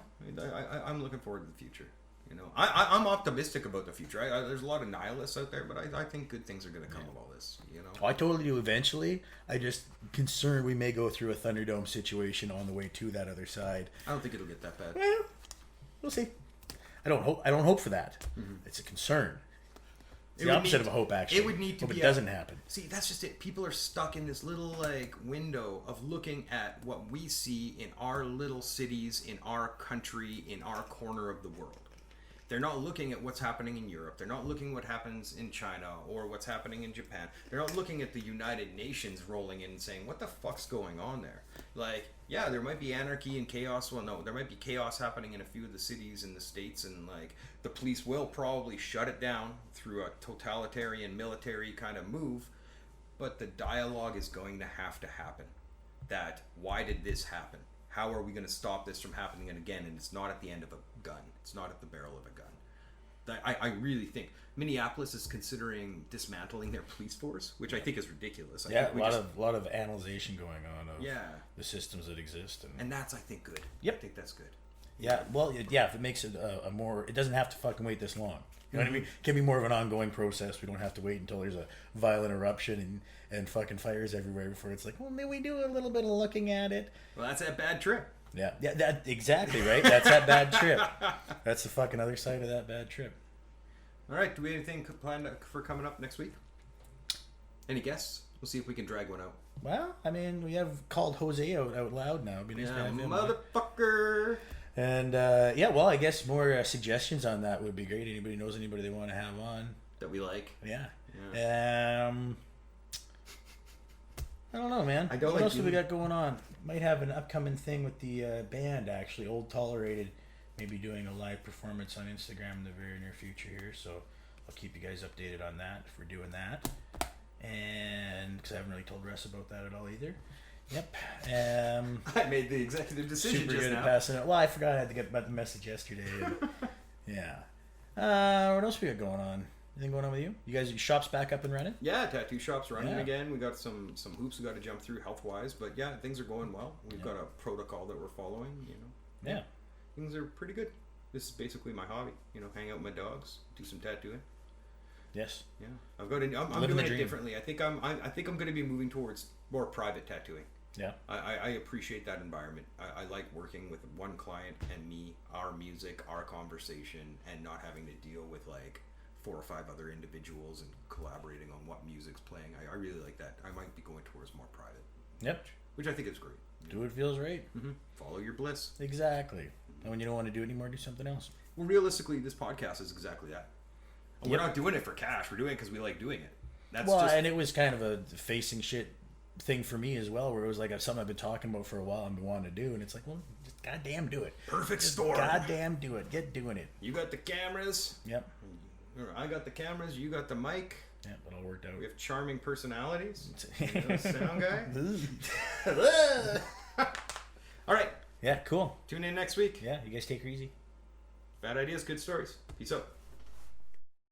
I'm looking forward to the future. You know, I'm optimistic about the future. There's a lot of nihilists out there, but I think good things are going to come of all this. You know, Oh, I totally do eventually. I just concerned we may go through a Thunderdome situation on the way to that other side. I don't think it'll get that bad. Well, we'll see. I don't hope for that. It's a concern. It's It the would opposite need- of a hope, actually. it would need to hope be it a- doesn't happen. See, that's just it. People are stuck in this little like window of looking at what we see in our little cities, in our country, in our corner of the world. They're not looking at what's happening in Europe. They're not looking what happens in China or what's happening in Japan. They're not looking at the United Nations rolling in and saying, what the fuck's going on there? Like, yeah, there might be anarchy and chaos. Well, no, there might be chaos happening in a few of the cities in the States, and like the police will probably shut it down through a totalitarian military kind of move. But the dialogue is going to happen. That, why did this happen? How are we going to stop this from happening again? And it's not at the end of a gun. It's not at the barrel of a gun. I really think Minneapolis is considering dismantling their police force, which I think is ridiculous. I Yeah, think a lot of analyzation going on of Yeah. the systems that exist. And that's, I think, good. Yep. I think that's good. Yeah, well, yeah, if it makes it a more, it doesn't have to fucking wait this long. You know what I mean? It can be more of an ongoing process. We don't have to wait until there's a violent eruption and fucking fires everywhere before it's like, well, maybe we do a little bit of looking at it. Well, that's that bad trip. Yeah, that exactly right. That's that bad trip. That's the fucking other side of that bad trip. All right. Do we have anything planned for coming up next week? Any guests? We'll see if we can drag one out. Well, I mean, we have called Jose out loud now. It'd be nice to Yeah, have him. motherfucker. And yeah, well, I guess more suggestions on that would be great. Anybody knows anybody they want to have on? That we like. Yeah. I don't know, man. I don't what like else do we doing- got going on? Might have an upcoming thing with the band, actually. Old Tolerated. Maybe doing a live performance on Instagram in the very near future here. So I'll keep you guys updated on that if we're doing that. And because I haven't really told Russ about that at all either. Yep. I made the executive decision Super just good now. at passing it. Well, I forgot I had to get the message yesterday. And, yeah. What else we got going on? Anything going on with you? You guys, your shop's back up and running? Yeah, tattoo shop's running Yeah. again. We got some hoops we got to jump through health wise, but yeah, things are going well. We've got a protocol that we're following. You know, Yeah. things are pretty good. This is basically my hobby. You know, hang out with my dogs, do some tattooing. Yes. Yeah, I'm Living doing the it dream. differently. I think I'm going to be moving towards more private tattooing. Yeah. I appreciate that environment. I like working with one client and me, our music, our conversation, and not having to deal with like 4 or 5 other individuals and collaborating on what music's playing. I really like that. I might be going towards more private. Yep. Which I think is great. Do what feels right. Follow your bliss. Exactly. And when you don't want to do it anymore, do something else. Well, realistically, this podcast is exactly that. Yep. We're not doing it for cash. We're doing it because we like doing it. That's Well, just and it was kind of a facing shit thing for me as well, where it was like something I've been talking about for a while and been wanting to do, and it's like, well, just goddamn do it. perfect Just storm. goddamn do it. Get doing it. You got the cameras. Yep. Or I got the cameras. You got the mic. Yep, it all worked out. We have charming personalities. You know, sound guy. All right. Yeah, cool. Tune in next week. Yeah, you guys take her easy. Bad ideas, good stories. Peace out.